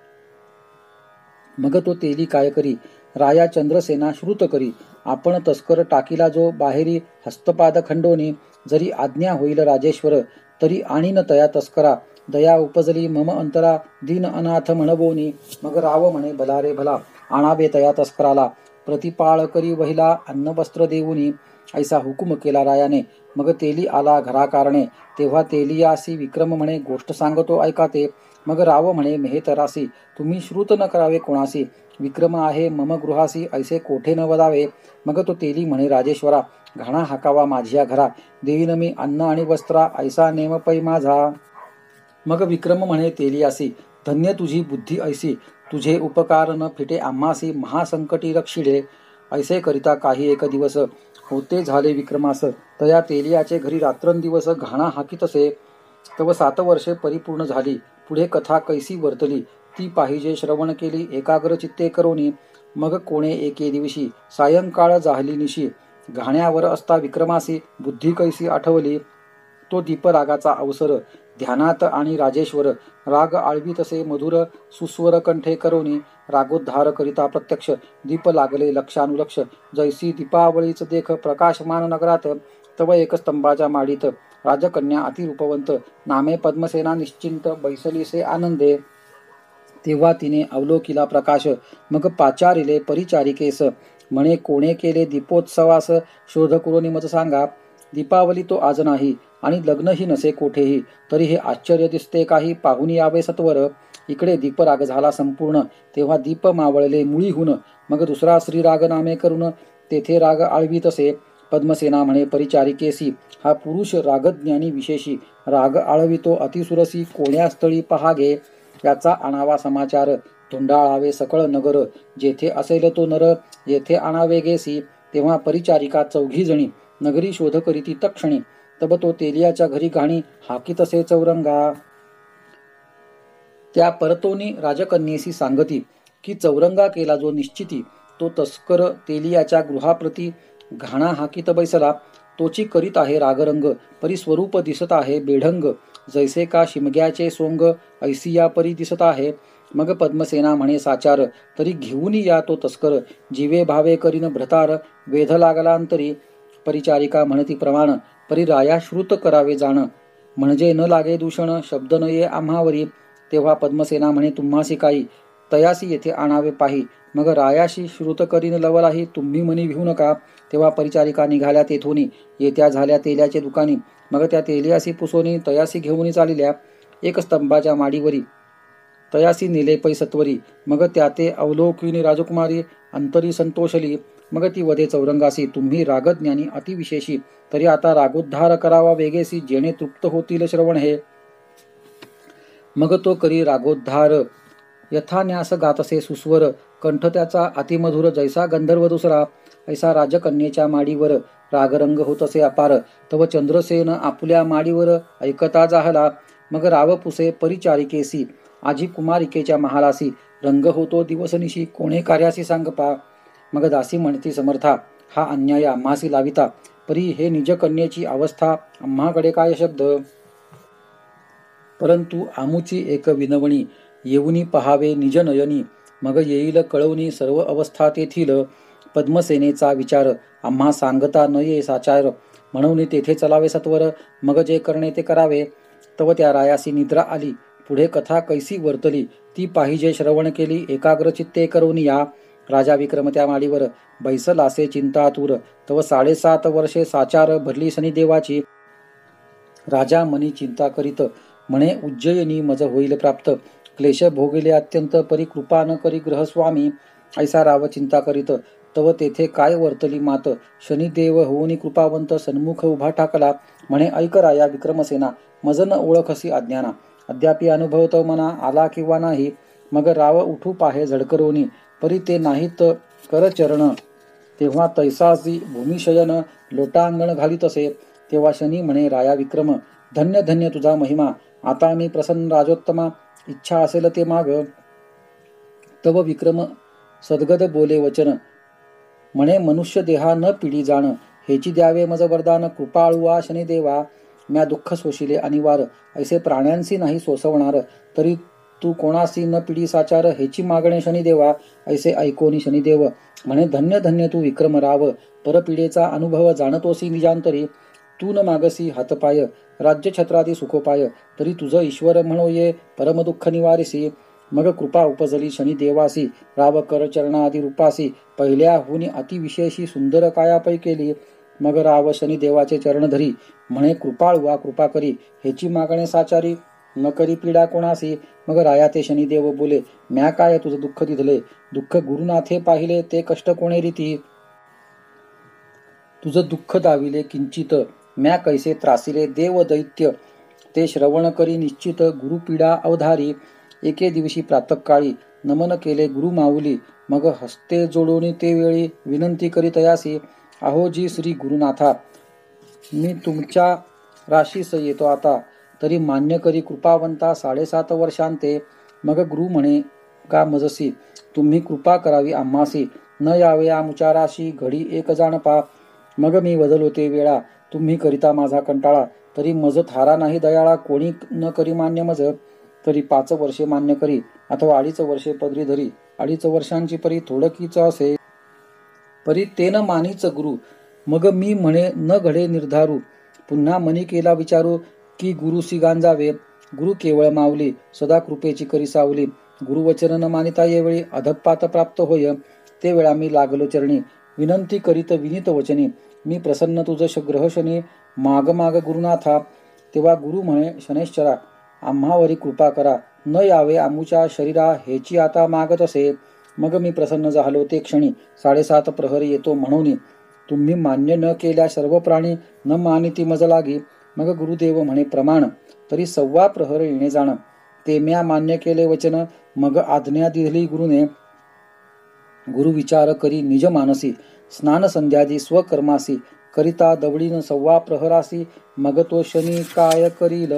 मग तो तेली काय करी, राया चंद्रसेना श्रुत करी, आपण तस्कर टाकीला जो बाहेरी हस्तपाद खंडोनी, जरी आज्ञा होईल राजेश्वर, तरी आणीन तया तस्करा, दया उपजली मम अंतरा, दीन अनाथ म्हणबोनी. मग राव म्हणे, भला रे भला, आणावे तया तस्कराला, प्रतिपाळ करी वहिला अन्न वस्त्र देऊनी. ऐसा हुकुम केला रायाने. मग तेली आला घरा कारणे, तेव्हा तेलियासी विक्रम म्हणे, गोष्ट सांगतो ऐका ते. मग राव म्हणे, मेहेतरासी, तुम्ही श्रुत न करावे कोणासी, विक्रम आहे मम गृहासी, ऐसे कोठे न वदावे. मग तो तेली म्हणे, राजेश्वरा, घाणा हाकावा माझ्या घरा, देईन मी अन्न आणि वस्त्रा, ऐसा नेम पै माझा. मग विक्रम म्हणे तेलियासी, धन्य तुझी बुद्धी ऐसी, तुझे उपकार न फिटे आम्हासी, महासंकटी रक्षिडे. ऐसे करिता काही एक दिवस होते झाले विक्रमास, तया तेलियाचे घरी रात्रंदिवस घाणा हाकीतसे. तव 7 वर्षे परिपूर्ण झाली, पुढे कथा कैसी वर्तली, ती पाहिजे श्रवण केली एकाग्र चित्ते करोनी. मग कोणे एके दिवशी सायंकाळ जाहली निशी, घाण्यावर असता विक्रमासी बुद्धी कैसी आठवली. तो दीपरागाचा अवसर ध्यानात आणि राजेश्वर, राग आळवी तसे मधुर सुस्वर कंठे करोनी. रागोद्धार करिता प्रत्यक्ष दीप लागले लक्षानुलक्ष, जैसी दीपावळीच देख प्रकाशमान नगरात. तव एक स्तंभाच्या माडीत राजकन्या अतिरूपवंत, नामे पद्मसेना निश्चिंत, बैसलीसे आनंदे. तेव्हा तिने अवलोकिला प्रकाश, मग पाचारिले परिचारिकेस, म्हणे कोणे केले दीपोत्सवास, शोध करून मज सांगा. दीपावली तो आज नाही आणि लग्नही नसे कोठेही, तरी हे आश्चर्य दिसते काही, पाहून यावे सत्वर. इकडे दीपराग झाला संपूर्ण, तेव्हा दीप मावळले मुळीहून, मग दुसरा श्रीराग नामे करून तेथे राग आळवी तसे. पद्मसेना म्हणे परिचारिकेसी, हा पुरुष रागज्ञानी विशेषी, राग आळवितो अतिसुरसी, कोण्या स्थळी पहागे. याचा आणावा समाचार, धुंडाळावे सकळ नगर, जेथे असेल तो नर, येथे आणावे गेसी. तेव्हा परिचारिका 4घी जणी नगरी शोध करीती तक्षणी, तब तो तेलियाच्या घरी घाणी हाकीतसे चौरंगा. त्या परतोनी राजकन्येसी सांगती, की चौरंगा केला जो निश्चिती, तो तस्कर तेलियाच्या गृहाप्रती घाणा हाकीत बैसला. तोची करीत आहे रागरंग, परी स्वरूप दिसत आहे बेढंग, जैसे का शिमग्याचे सोंग, ऐसिया परी दिसत आहे. मग पद्मसेना म्हणे साचार, तरी घेऊन या तो तस्कर, जीवे भावे करीन भ्रतार, वेध लागलांतरी. परिचारिका म्हणती प्रमाण, परी राया श्रुत करावे जाण, म्हणजे न लागे दूषण, शब्द न ये आम्हावरी. तेव्हा पद्मसेना म्हणे तुम्हासी काही, तयासी येथे आणावे पाही. मग रायाशी श्रुत करीन लवलाही, तुम्ही मनी भिवू नका. तेव्हा परिचारिका निघाल्या तेथोनी, येत्या झाल्या तेल्याचे दुकानी. मग त्या तेलियासी पुसोनी तयासी घेऊन चालिल्या, एक स्तंभाच्या माडीवरी तयासी नेले पै सत्वरी. मग त्या ते अवलोकिनी राजकुमारी अंतरी संतोषली. मग ती वदे चौरंगासी, तुम्ही रागज्ञानी अतिविशेषी, तरी आता रागोद्धार करावा वेगेसी, जेणे तृप्त होतील श्रवण हे. मग तो करी रागोद्धार, यथान्यास गातसे सुस्वर, कंठ त्याचा अतिमधुर जैसा गंधर्व दुसरा. ऐसा राजकन्येच्या माडीवर रागरंग होतसे अपार, तव चंद्रसेन आपुल्या माडीवर ऐकता जाहला. मग राव पुसे परिचारिकेसी, आजी कुमारिकेच्या महालासी, रंग होतो दिवसनिशी, कोणे कार्यासी सांगपा. मग दासी म्हणती समर्था, हा अन्याय आम्हासी लाविता, परी हे निज कन्येची अवस्था, आम्हाकडे काय शब्द. परंतु आमुची एक विनवणी, येऊनी पहावे निज नयनी, मग येईल कळवणी सर्व अवस्था तेथील. पद्मसेनेचा विचार, आम्हा सांगता न ये साचार, म्हणून तेथे चलावे सत्वर, मग जे करणे ते करावे. तव त्या रायासी निद्रा आली, पुढे कथा कैसी वर्तली ती पाहिजे श्रवण केली एकाग्र चित्ते करून या. राजा विक्रम त्या माडीवर बैसलासे चिंतातूर. तव 7.5 वर्षे साचार भरली शनिदेवाची. राजा मनी चिंता करीत म्हणे उज्जयिनी मज होईल प्राप्त. क्लेश भोगले अत्यंत परी कृपा न करी ग्रहस्वामी. ऐसा राव चिंता करीत तव तेथे काय वर्तली मात. शनिदेव होऊनी कृपावंत सन्मुख उभा ठाकला. म्हणे ऐक राया विक्रमसेना मज न ओळखसी अज्ञाना. अद्यापि अनुभव तो मना आला किंवा नाही. मग राव उठू पाहे झडकरोनी परी ते नाहीत कर चरण. तेव्हा तैसासी भूमिशयन लोटांगण घालीत असे. तेव्हा शनी म्हणे राया विक्रम धन्य धन्य तुझा महिमा. आता मी प्रसन्न राजोत्तमा इच्छा असेल ते माग. तव विक्रम सद्गद बोले वचन म्हणे मनुष्य देहा न पिढी जाण. हेची द्यावे मज वरदान कृपाळुआ शनिदेवा. म्या दुःख सोशिले अनिवार ऐसे प्राण्यांसी नाही सोसवणार. तरी तू कोणासी न पिढी साचार हेची मागणे शनिदेवा. ऐसे ऐकोनी शनिदेव म्हणे धन्य धन्य तू विक्रम राव. परपिढेचा अनुभव जाणतोसी निजांतरी. तू न मागसी हातपाय राज्य छत्रादी सुखोपाय. तरी तुझ ईश्वर म्हणो ये परम दुःख निवारिसी. मग कृपा उपजली शनिदेवासी राव कर चरणादी रूपासी. पहिल्याहुनी अतिविशेषी सुंदर कायापै केली. मग राव शनिदेवाचे चरण धरी म्हणे कृपाळुआ कृपा करी हेची मागणे साचारी. न करी पीडा कोणासी. मग राया ते शनिदेव बोले म्या काय तुझं दुःख दिधले. दुःख गुरुनाथे पाहिले ते कष्ट कोणे रीती. तुझं दुःख दाविले किंचित म्या कैसे त्रासिले देव दैत्य. ते श्रवण करी निश्चित गुरुपीडा अवधारी. एके दिवशी प्रातःकाळी नमन केले गुरु माऊली. मग हस्ते जोडून ते वेळी विनंती करी तयासी. अहोजी श्री गुरुनाथा मी तुमच्या राशीस येतो आता. तरी मान्य करी कृपावंता 7.5 वर्षांते. मग गुरु म्हणे का मजसी तुम्ही कृपा करावी आम्हासी. न यावे आमुच्या राशी घडी एक जाणपा. मग मी वदलो ते वेळा तुम्ही करिता माझा कंटाळा. तरी मज थारा नाही दयाळा कोणी न करी मान्य मज. तरी 5 वर्षे मान्य करी अथवा 2.5 वर्षे पदरी धरी. 2.5 वर्षांची परी थोडकीच असे परी तेन मानीच गुरु. मग मी म्हणे न घडे निर्धारू. पुन्हा मनी केला विचारू की गुरुसी गांजावे. गुरु केवळ माऊली सदा कृपेची करी सावली. गुरुवचन न मानिता येवेळी अधपात प्राप्त होय. ते वेळा मी लागलो चरणी विनंती करीत विनीत वचनी. मी प्रसन्न तुझ ग्रह शनी माग माग गुरुनाथा. तेव्हा गुरु म्हणे शनैश्चरा आम्हावरी कृपा करा. न यावे आमुच्या शरीरा हेची आता मागत असे. मग मी प्रसन्न झालो ते क्षणी 7.5 प्रहर येतो म्हणून. तुम्ही मान्य न केल्या सर्व प्राणी न मानिती मज लागी. मग गुरुदेव म्हणे प्रमाण. तरी 1.25 प्रहर येणे जाण. ते म्या मान्य केले वचन. मग आज्ञा दिली गुरुने. गुरु विचार करी निज मानसी. स्नान संध्यादी स्वकर्मासी. करिता दवडीन 1.25 प्रहरासी. मग तो शनी काय करील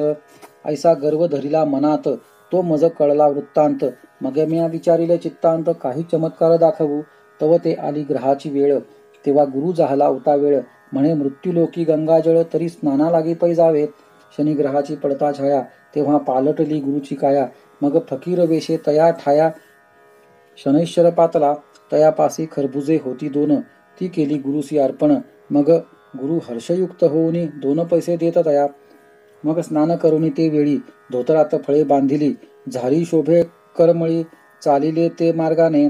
ऐसा गर्व धरिला मनात. तो मज कळला वृत्तांत. मग म्या विचारिले चित्तांत काही चमत्कार दाखवू. तव ते आली ग्रहाची वेळ. तेव्हा गुरु झाला होता वेळ. म्हणे मृत्यूलोकी गंगाजळ तरी स्नाना लागी पै जावे. शनी ग्रहाची पडता छाया तेव्हा पालटली गुरुची काया. मग फकीर वेशे तया ठाया शनैश्वर पातला. तयापासी खरबुजे होती 2 ती केली गुरुसी अर्पण. मग गुरु हर्षयुक्त होऊनी 2 पैसे देत तया. मग स्नान करुनी ते वेळी धोतरात फळे बांधिली. झारी शोभे करमळी चालिले ते मार्गाने.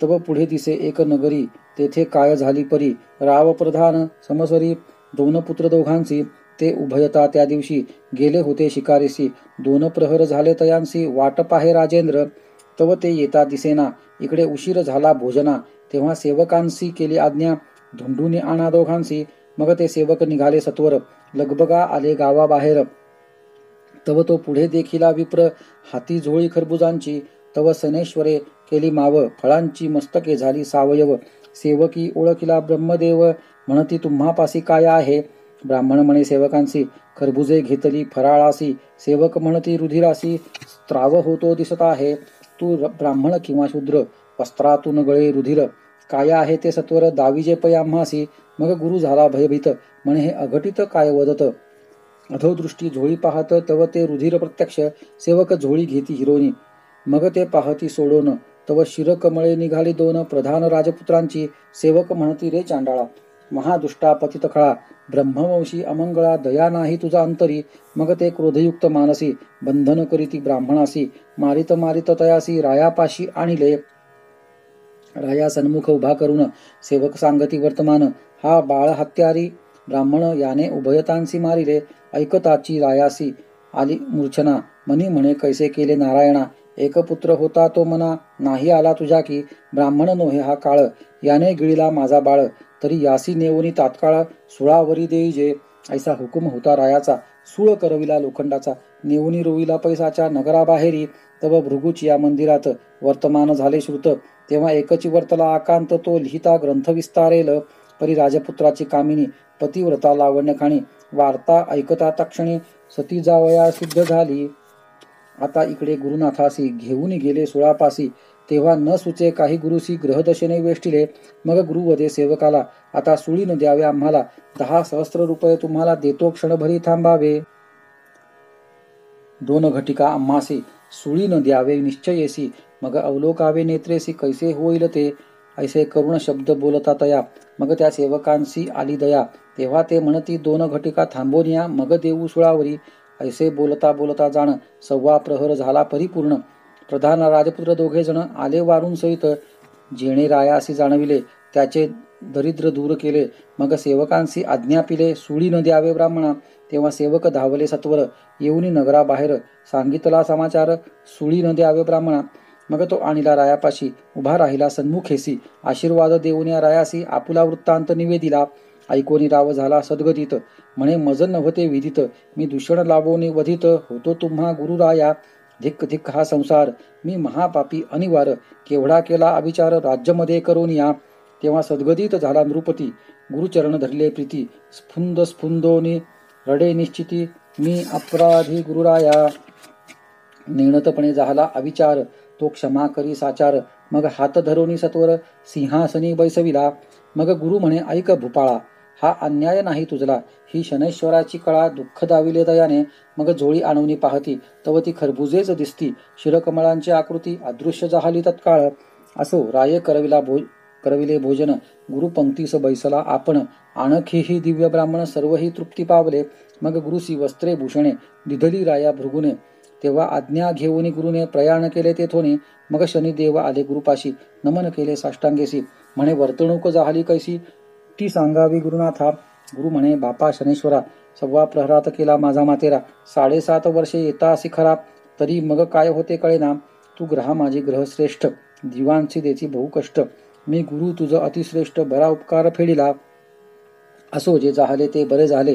तव पुढे दिसे एक नगरी तेथे काय झाली परी. राव प्रधान समसरी 2 पुत्र दोघांची. ते उभयता त्या दिवशी गेले होते शिकारीसी. 2 प्रहर झाले तयांसी वाट पाहे राजेंद्र. तव ते येता दिसेना इकडे उशीर झाला भोजना. तेव्हा सेवकांसी केली आज्ञा धुंडून आणा दोघांसी. मग ते सेवक निघाले सत्वर लगबगा आले गावाबाहेर. तव तो पुढे देखिला विप्र हाती झोळी खरबुजांची. तव सनेश्वरे केली माव फळांची मस्तके झाली सावयव. सेवकी ओळखिला ब्रह्मदेव म्हणती तुम्हापासी काय आहे. ब्राह्मण म्हणे सेवकांसी खरबुजे घेतली फराळासी. सेवक म्हणती रुधिरासी स्त्राव होतो दिसत आहे. तू ब्राह्मण किंवा शूद्र वस्त्रातून गळे रुधिर. काय आहे ते सत्वर दाविजे पै आम्हासी. मग गुरु झाला भयभीत म्हणे हे अघटित काय वदत. अधोदृष्टी झोळी पाहत तव ते रुधिर प्रत्यक्ष. सेवक झोळी घेती हिरोनी. मग ते पाहती सोडून. तव शिरकमळे निघाली 2 प्रधान राजपुत्रांची. सेवक म्हणती रे चांडाळा महादुष्टा पतितखळा ब्रह्मवंशी अमंगळा दया नाही तुझा अंतरी. मग ते क्रोधयुक्त मानसी बंधन करीती ब्राह्मणासी. मारित मारित तयासी रायापाशी आणिले. राया सन्मुख उभा करून सेवक सांगती वर्तमान. हा बाळ हत्यारी ब्राह्मण याने उभयतांसी मारिले. ऐकताची रायासी आली मूर्छना. मनी म्हणे कैसे केले नारायणा. एक पुत्र होता तो मना नाही आला तुझ्या की. ब्राह्मण नोहे हा काळ याने गिळला माझा बाळ. तरी यासी नेवनी तात्काळ सुळावरी देई जे. ऐसा हुकुम होता रायाचा. सूळ करविला लोखंडाचा. नेवनी रोविला पैसाच्या नगराबाहेरी. तव भृगुच या मंदिरात वर्तमान झाले श्रुत. तेव्हा एकची वर्तला आकांत तो लिहिता ग्रंथ विस्तारेल. परी राजपुत्राची कामिनी पतिव्रता लावण्य खाणी. वार्ता ऐकता तक्षणी सती जावया सिद्ध झाली. आता इकडे गुरुनाथासी घेऊन गेले सुळापासी. तेव्हा न सुचे काही गुरुसी ग्रहदशेने वेष्टिले. मग गुरुवदे सेवकाला आता सुळीन द्यावे आम्हाला. 10,000 रुपये तुम्हाला देतो क्षणभरी थांबावे. 2 घटिका आम्हासी सुळीन द्यावे निश्चयेसी. मग अवलोकावे नेत्रेसी कैसे होईल ते. ऐसे करुण शब्द बोलता तया. मग त्या सेवकांसी आली दया. तेव्हा ते म्हणती 2 घटिका थांबून या मग देऊ सुळावरी. ऐसे बोलता बोलता जाण 1.25 प्रहर झाला परिपूर्ण. प्रधान राजपुत्र 2 जण आले वारून सहित. जेणे रायासी जाणविले त्याचे दरिद्र दूर केले. मग सेवकांसी आज्ञा पिले सुळी न द्यावे ब्राह्मणा. तेव्हा सेवक धावले सत्वर येऊनी नगराबाहेर. सांगितला समाचार सुळी न द्यावे ब्राह्मणा. मग तो आणिला रायापाशी उभा राहिला सन्मुखेसी. आशीर्वाद देऊन या रायासी आपुला वृत्तांत निवेदिला. ऐकोनी राव झाला सद्गतीत. म्हणे मज नव्हते विदित. मी दूषण लावोनी वधित. होतो तुम्हा गुरुराया. धिक्क धिक्क हा संसार मी महापापी अनिवार. केवढा केला अभिचार राज्यमध्ये करून या. तेव्हा सद्गतीत झाला नृपती. गुरुचरण धरले प्रीती. स्फुंद स्फुंदोनी रडे निश्चिती. मी अपराधी गुरुराया. नेणतपणे झाला अविचार. तो क्षमा करी साचार. मग हात धरोनी सत्वर सिंहासनी बैसविला. मग गुरु म्हणे ऐक भूपाळा. हा अन्याय नाही तुझला. ही शनैश्वराची कळा दुःख दाविले दयाने. मग झोळी आणवणी पाहती तव ती खरबुजेच दिसती. शिरकमळांची आकृती अदृश्य झाली तत्काळ. असो राये करविले भोजन. गुरु पंक्तीस बैसला आपण. आणखीही दिव्य ब्राह्मण सर्वही तृप्ती पावले. मग गुरुसी वस्त्रे भूषणे दिधली राया भृगुने. तेव्हा आज्ञा घेऊन गुरुने प्रयाण केले तेथोनी. मग शनिदेव आले गुरुपाशी नमन केले साष्टांगेसी. म्हणे वर्तणूक झाली कैसी ती सांगावी गुरुनाथा. गुरु म्हणे बापा शनेश्वरा. 1.25 प्रहरात केला माझा मातेरा. 7.5 वर्षे येता असी खरा. तरी मग काय होते कळेना. तू ग्रहा माझी ग्रहश्रेष्ठ. जीवांची देची बहु कष्ट. मी गुरु तुझ अतिश्रेष्ठ बरा उपकार फेडिला. असो जे झाले ते बरे झाले.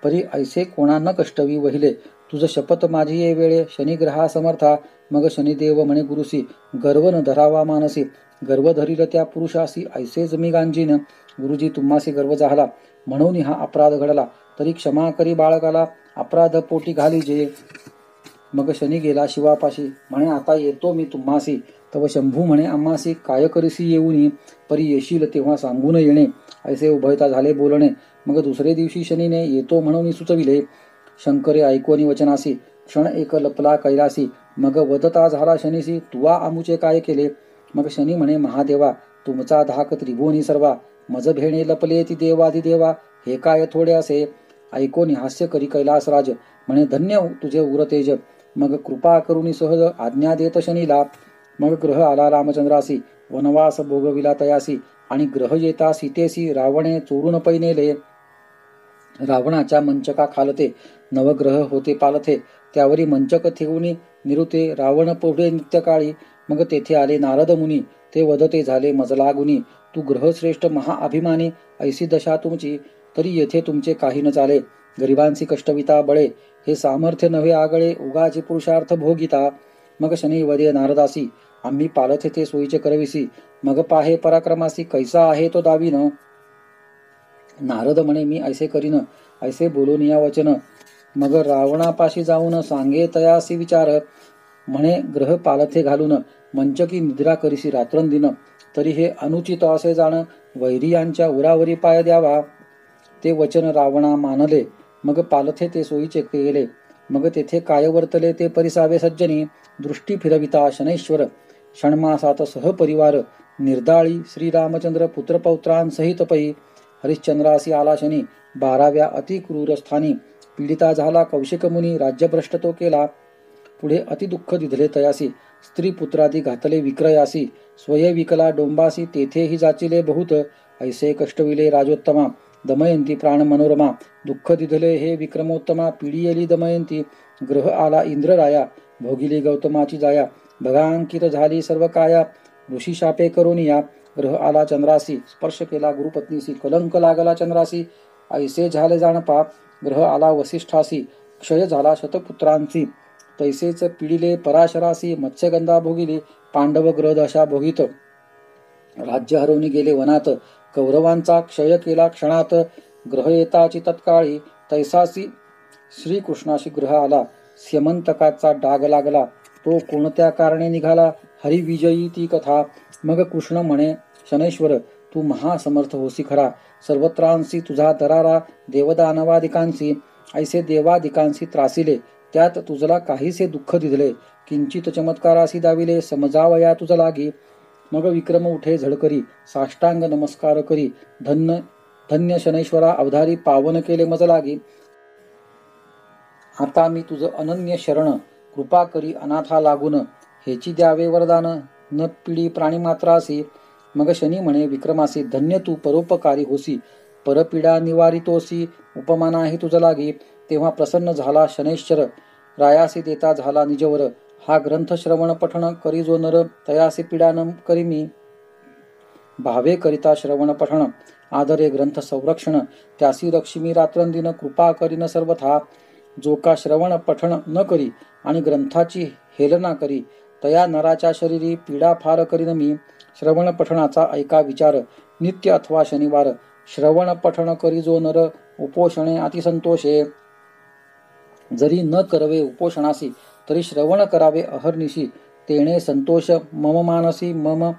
परी ऐसे कोणा न कष्टवी वहिले. तुझ शपथ माझी ये वेळे शनिग्रहा समर्था. मग शनिदेव म्हणे गुरुसी गर्व न धरावा मानसी. गर्व धरील त्या पुरुषासी ऐसेच मी गांजीन. गुरुजी तुम्हासी गर्व झाला म्हणून हा अपराध घडला. तरी क्षमा करी बाळगाला अपराध पोटी घाली जे. मग शनी गेला शिवापाशी म्हणे आता येतो मी तुम्हासी. तव शंभू म्हणे आम्हासी काय करीसी येऊनी. परी येशील तेव्हा सांगून येणे. ऐसे उभयता झाले बोलणे. मग दुसरे दिवशी शनीने येतो म्हणून सुचविले. शंकरे ऐकोनी वचनासी क्षण एक लपला कैलासी. मग वदता झाला शनीसी तुवा आमुचे काय केले. मग शनी म्हणे महादेवा तुमचा धाक त्रिभुवनी सर्वा. मज भेणे लपले ती देवाधिदेवा. हे काय थोडे असे. ऐकोनी हास्य करी कैलासराज म्हणे धन्य तुझे उग्रतेज. मग कृपा करुणी सहज आज्ञा देत शनीला. मग ग्रह आला रामचंद्रासी वनवास भोगविला तयासी. आणि ग्रह येता सीतेसी रावणे चोरून पैनेले. रावणाच्या मंचका खालते नवग्रह होते पालथे. त्यावरी मंचक ठेवूनी निरुते रावण पुढे नित्यकाळी. मग तेथे आले नारद मुनी ते वदते झाले मजला गुणी. तू ग्रहश्रेष्ठ महाअभिमानी ऐसी दशा तुमची. तरी येथे तुमचे काही न चाले. गरिबांची कष्टविता बळे. हे सामर्थ्य नव्हे आगळे उगाची पुरुषार्थ भोगिता. मग शनी वदे नारदासी आम्ही पालथे ते सोयीचे करविसी. मग पाहे पराक्रमासी कैसा आहे तो दावीन. नारद म्हणे मी ऐसे करीन. ऐसे बोलून या वचन. मग रावणापाशी जाऊन सांगे तयासी विचार. म्हणे ग्रह पालथे घालून मंचकी निद्रा करीसी रात्रंदिन. तरी हे अनुचित असे जाण वैरियांच्या उरावरी पाय द्यावा. ते वचन रावणा मानले. मग पालथे ते सोयीचे केले. मग तेथे काय वर्तले ते परिसावे सज्जनी. दृष्टी फिरविता शनैश्वर षण्मासात सहपरिवार. निर्दाळी श्रीरामचंद्र पुत्रपौत्रांसहित पै. हरिश्चंद्रासी आला शनी 12व्या अतिक्रूर स्थानी पीडिता झाला कौशिक मुनी राज्यभ्रष्ट तो केला पुढे अति दुःख दिधले तयासी स्त्री पुत्रादी घातले विक्रयासी स्वय विकला डोंबासी तेथेही जाचिले बहुत ऐसे कष्टविले राजोत्तमा दमयंती प्राण मनोरमा दुःख दिधले हे विक्रमोत्तमा पिढीयली दमयंती ग्रह आला इंद्रराया भोगिली गौतमाची जाया भगांकित झाली सर्व काया ऋषी शापे करून या ग्रह आला चंद्रासी स्पर्श केला गुरुपत्नीसी कलंक लागला चंद्रासी ऐसे झाले जाण पाप ग्रह आला वसिष्ठासी क्षय झाला शतपुत्रांची तैसेच पिढीले पराशरासी मत्स्यगंधा भोगिली पांडव ग्रहदशा भोगित राज्य हरवून गेले वनात कौरवांचा क्षय केला क्षणात ग्रह येताची तत्काळी तैसासी श्रीकृष्णाशी ग्रह आला स्यमंतकाचा डाग लागला तो कोणत्या कारणे निघाला हरिविजयी ती कथा मग कृष्ण म्हणे शनैश्वर तू महासमर्थ होसी खरा सर्वत्रांसी तुझा दरारा देवदानवादिकांसी ऐसे देवादिकांसी त्रासिले त्यात तुझला काहीसे दुःख दिधले किंचित चमत्कारासी दाविले समजावया तुझ लागी मग विक्रम उठे झडकरी साष्टांग नमस्कार करी धन्य धन्य शनैश्वरा अवधारी पावन केले मज लागी आता मी तुझ अनन्य शरण कृपा करी अनाथा लागून हेची द्यावे वरदान न पिढी प्राणी मात्रासी मग शनी म्हणे विक्रमासी धन्य तू परोपकारी होसी परपीडा निवारितोसी उपमा नाही तुझ लागी तेव्हा प्रसन्न झाला शनैश्वर रायासी देता झाला निजवर हा ग्रंथ श्रवण पठण करी जो नर तयासी पीडा न करी मी भावे करिता श्रवण पठण आदरे ग्रंथ संरक्षण त्यासी लक्ष्मी रात्रंदिन कृपा करीन सर्वथा जो का श्रवण पठण न करी आणि ग्रंथाची हेलना करी तया नराच्या शरीरी पीडा फार करीन मी श्रवण पठणाचा ऐका विचार नित्य अथवा शनिवार श्रवण पठण करी जो नर उपोषणे अतिसंतोषे जरी न करवे उपोषणासी तरी श्रवण करावे अहर्निशी तेणे संतोष मम मानसी मम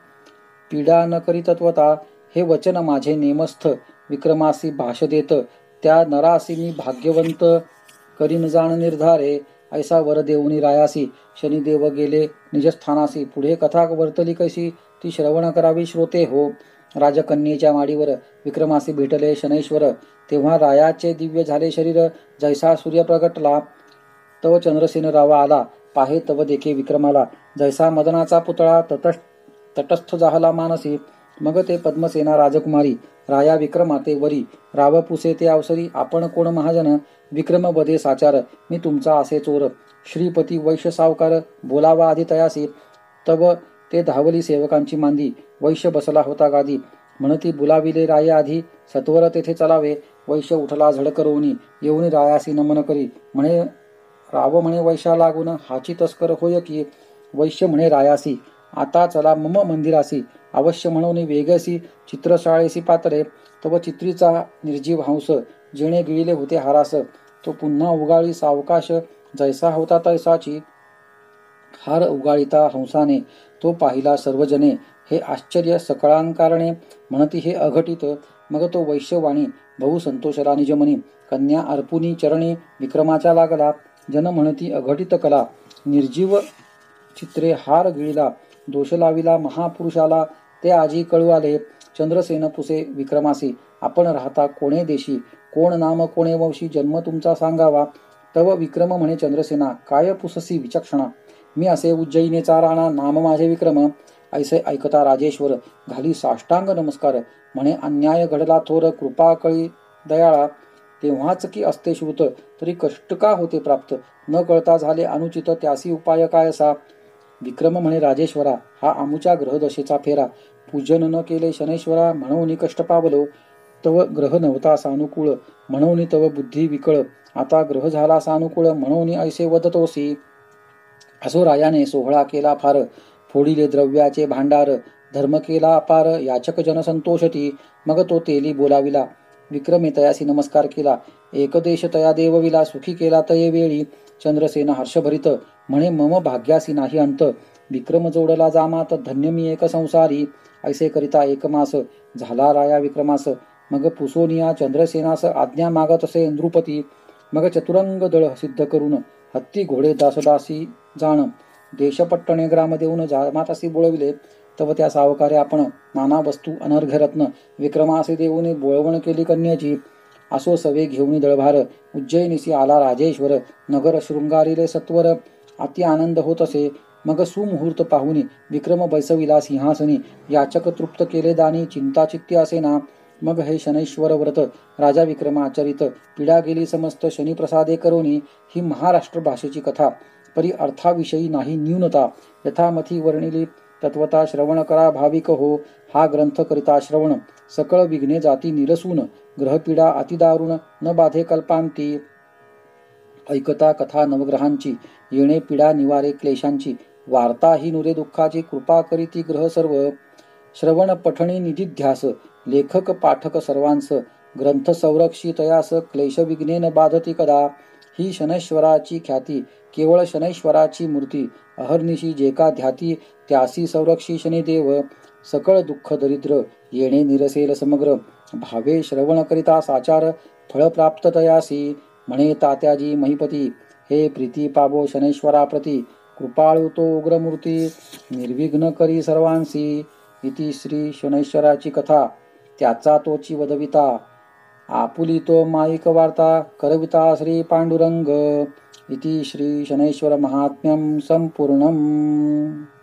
पीडा न करी तत्वता हे वचन माझे नेमस्थ विक्रमासी भाष देत त्या नरासी मी भाग्यवंत करीन जाण निर्धारे ऐसा वर देऊनी रायासी शनिदेव गेले निजस्थानासी पुढे कथा वर्तली कैसी ती श्रवण करावी श्रोते हो राजकन्येच्या माडीवर विक्रमासी भेटले शनैश्वर तेव्हा रायाचे दिव्य झाले शरीर जैसा सूर्य प्रगटला तव चंद्रसेन रावा आला पाहे तव देखे विक्रमाला जैसा मदनाचा पुतळा तटस्थ जाहला मानसी मग ते पद्मसेना राजकुमारी राया विक्रमाते वरी राव पुसे ते अवसरी आपण कोण महाजन विक्रम बदे साचार मी तुमचा असे चोर श्रीपती वैश्य सावकार बोलावा आधी तयासी तव ते धावली सेवकांची मांदी वैश्य बसला होता गादी म्हणती बुलाविले राया आधी सत्वर तेथे चलावे वैश्य उठला झडकरोनी येऊन रायासी नमन करी म्हणे राव म्हणे वैश्या लागून हाची तस्कर होय की वैश्य म्हणे रायासी आता चला मम मंदिरासी अवश्य म्हणून वेगसी चित्रशाळेसी पातळे तव चित्रीचा निर्जीव हंस जेणे गिळले होते हारास तो पुन्हा उगाळी सावकाश जैसा होता तैसाची हार उगाळीता हंसाने तो पाहिला सर्वजने हे आश्चर्य सकळांकारणे म्हणती हे अघटित मग तो वैश्यवाणी बहु संतोषला निजमनी कन्या अर्पुनी चरणी विक्रमाच्या लागला जन म्हणती अघटित कला निर्जीव चित्रे हार गिळला दोष लाविला महापुरुषाला ते आजी कळू आले चंद्रसेन पुसे विक्रमासी आपण राहता कोणे देशी कोण नाम कोणे वंशी जन्म तुमचा सांगावा तव विक्रम म्हणे चंद्रसेना काय पुससी विचक्षणा मी असे उज्जयिनीचा राणा नाम माझे विक्रम ऐसे ऐकता राजेश्वर घाली साष्टांग नमस्कार म्हणे अन्याय घडला थोर कृपा कळी दयाळा तेव्हाच की असते श्रुत तरी कष्ट का होते प्राप्त न कळता झाले अनुचित त्यासी उपाय काय असा विक्रम म्हणे राजेश्वरा हा आमुच्या ग्रहदशेचा फेरा पूजन न केले शनैश्वरा म्हणून कष्ट पावलो तव ग्रह नव्हता सानुकूळ म्हणून तव बुद्धी विकळ आता ग्रह झाला सानुकूळ म्हणून ऐसे वदतोसी असो रायाने सोहळा केला फार फोडिले द्रव्याचे भांडार धर्म केला अपार याचक जन संतोषती मग तो तेली बोलाविला विक्रमे तयासी नमस्कार केला एकदेश तया देवविला सुखी केला तये वेळी चंद्रसेन हर्षभरित म्हणे मम भाग्यासी नाही अंत विक्रम जोडला जामात धन्य मी एक संसारी ऐसे करिता एक मास झाला राया विक्रमास मग पुसोनिया चंद्रसेनास आज्ञा मागत असे नृपती मग चतुरंग दळ सिद्ध करून हत्ती घोडे दासदासी जाण देशपट्टणे ग्राम देऊन जामातासी बोळविले तव त्या सावकारे आपण नाना वस्तू अनर्घ्यरत्न विक्रमासे देऊने बोळवण केली कन्याची. असो सवे घेऊन दळभार उज्जैनिसी आला राजेश्वर. नगर शृंगारिले सत्वर अति आनंद होत असे. मग सुमुहूर्त पाहुनी विक्रम बैसविला सिंहासनी. याचक तृप्त केले दानी चिंताचित्ती असे ना. मग हे शनैश्वर व्रत राजा विक्रमाचरित. पीडा गेली समस्त शनी प्रसादे करोनी. ही महाराष्ट्र भाषेची कथा परी अर्थाविषयी नाही न्यूनता. यथामथी वर्णिली तत्वता श्रवण करा भाविक हो. हा ग्रंथ करिता श्रवण सकळ विघ्ने जाती निरसून. ग्रहपीडा अतिदारुण न बाधे कल्पांती. ऐकता कथा नवग्रहांची येणे पीडा निवारे क्लेशांची. वार्ता ही नुरे दुःखाची कृपा करीती ग्रह सर्व. श्रवण पठणी निधिध्यास लेखक पाठक सर्वांस. ग्रंथ संरक्षी तयास क्लेश विघ्ने न बाधती कदा. ही शनैश्वराची ख्याती केवळ शनैश्वराची मूर्ती. अहर्निशी जे का ध्याती त्यासी संरक्षी शनिदेव. सकळ दुःख दरिद्र येणे निरसेल समग्र. भावे श्रवण करिता साचार फळ प्राप्त तयासी. म्हणे तात्याजी महिपती हे प्रीती पावो शनैश्वराप्रती. कृपाळू तो उग्रमूर्ती निर्विघ्न करी सर्वांसी. इति श्री शनैश्वराची कथा त्याचा तोची वदविता. आपुलितो माईक वार्ता करविता श्री पांडुरंग. इति श्री शनैश्वर महात्म्यं संपूर्णम्.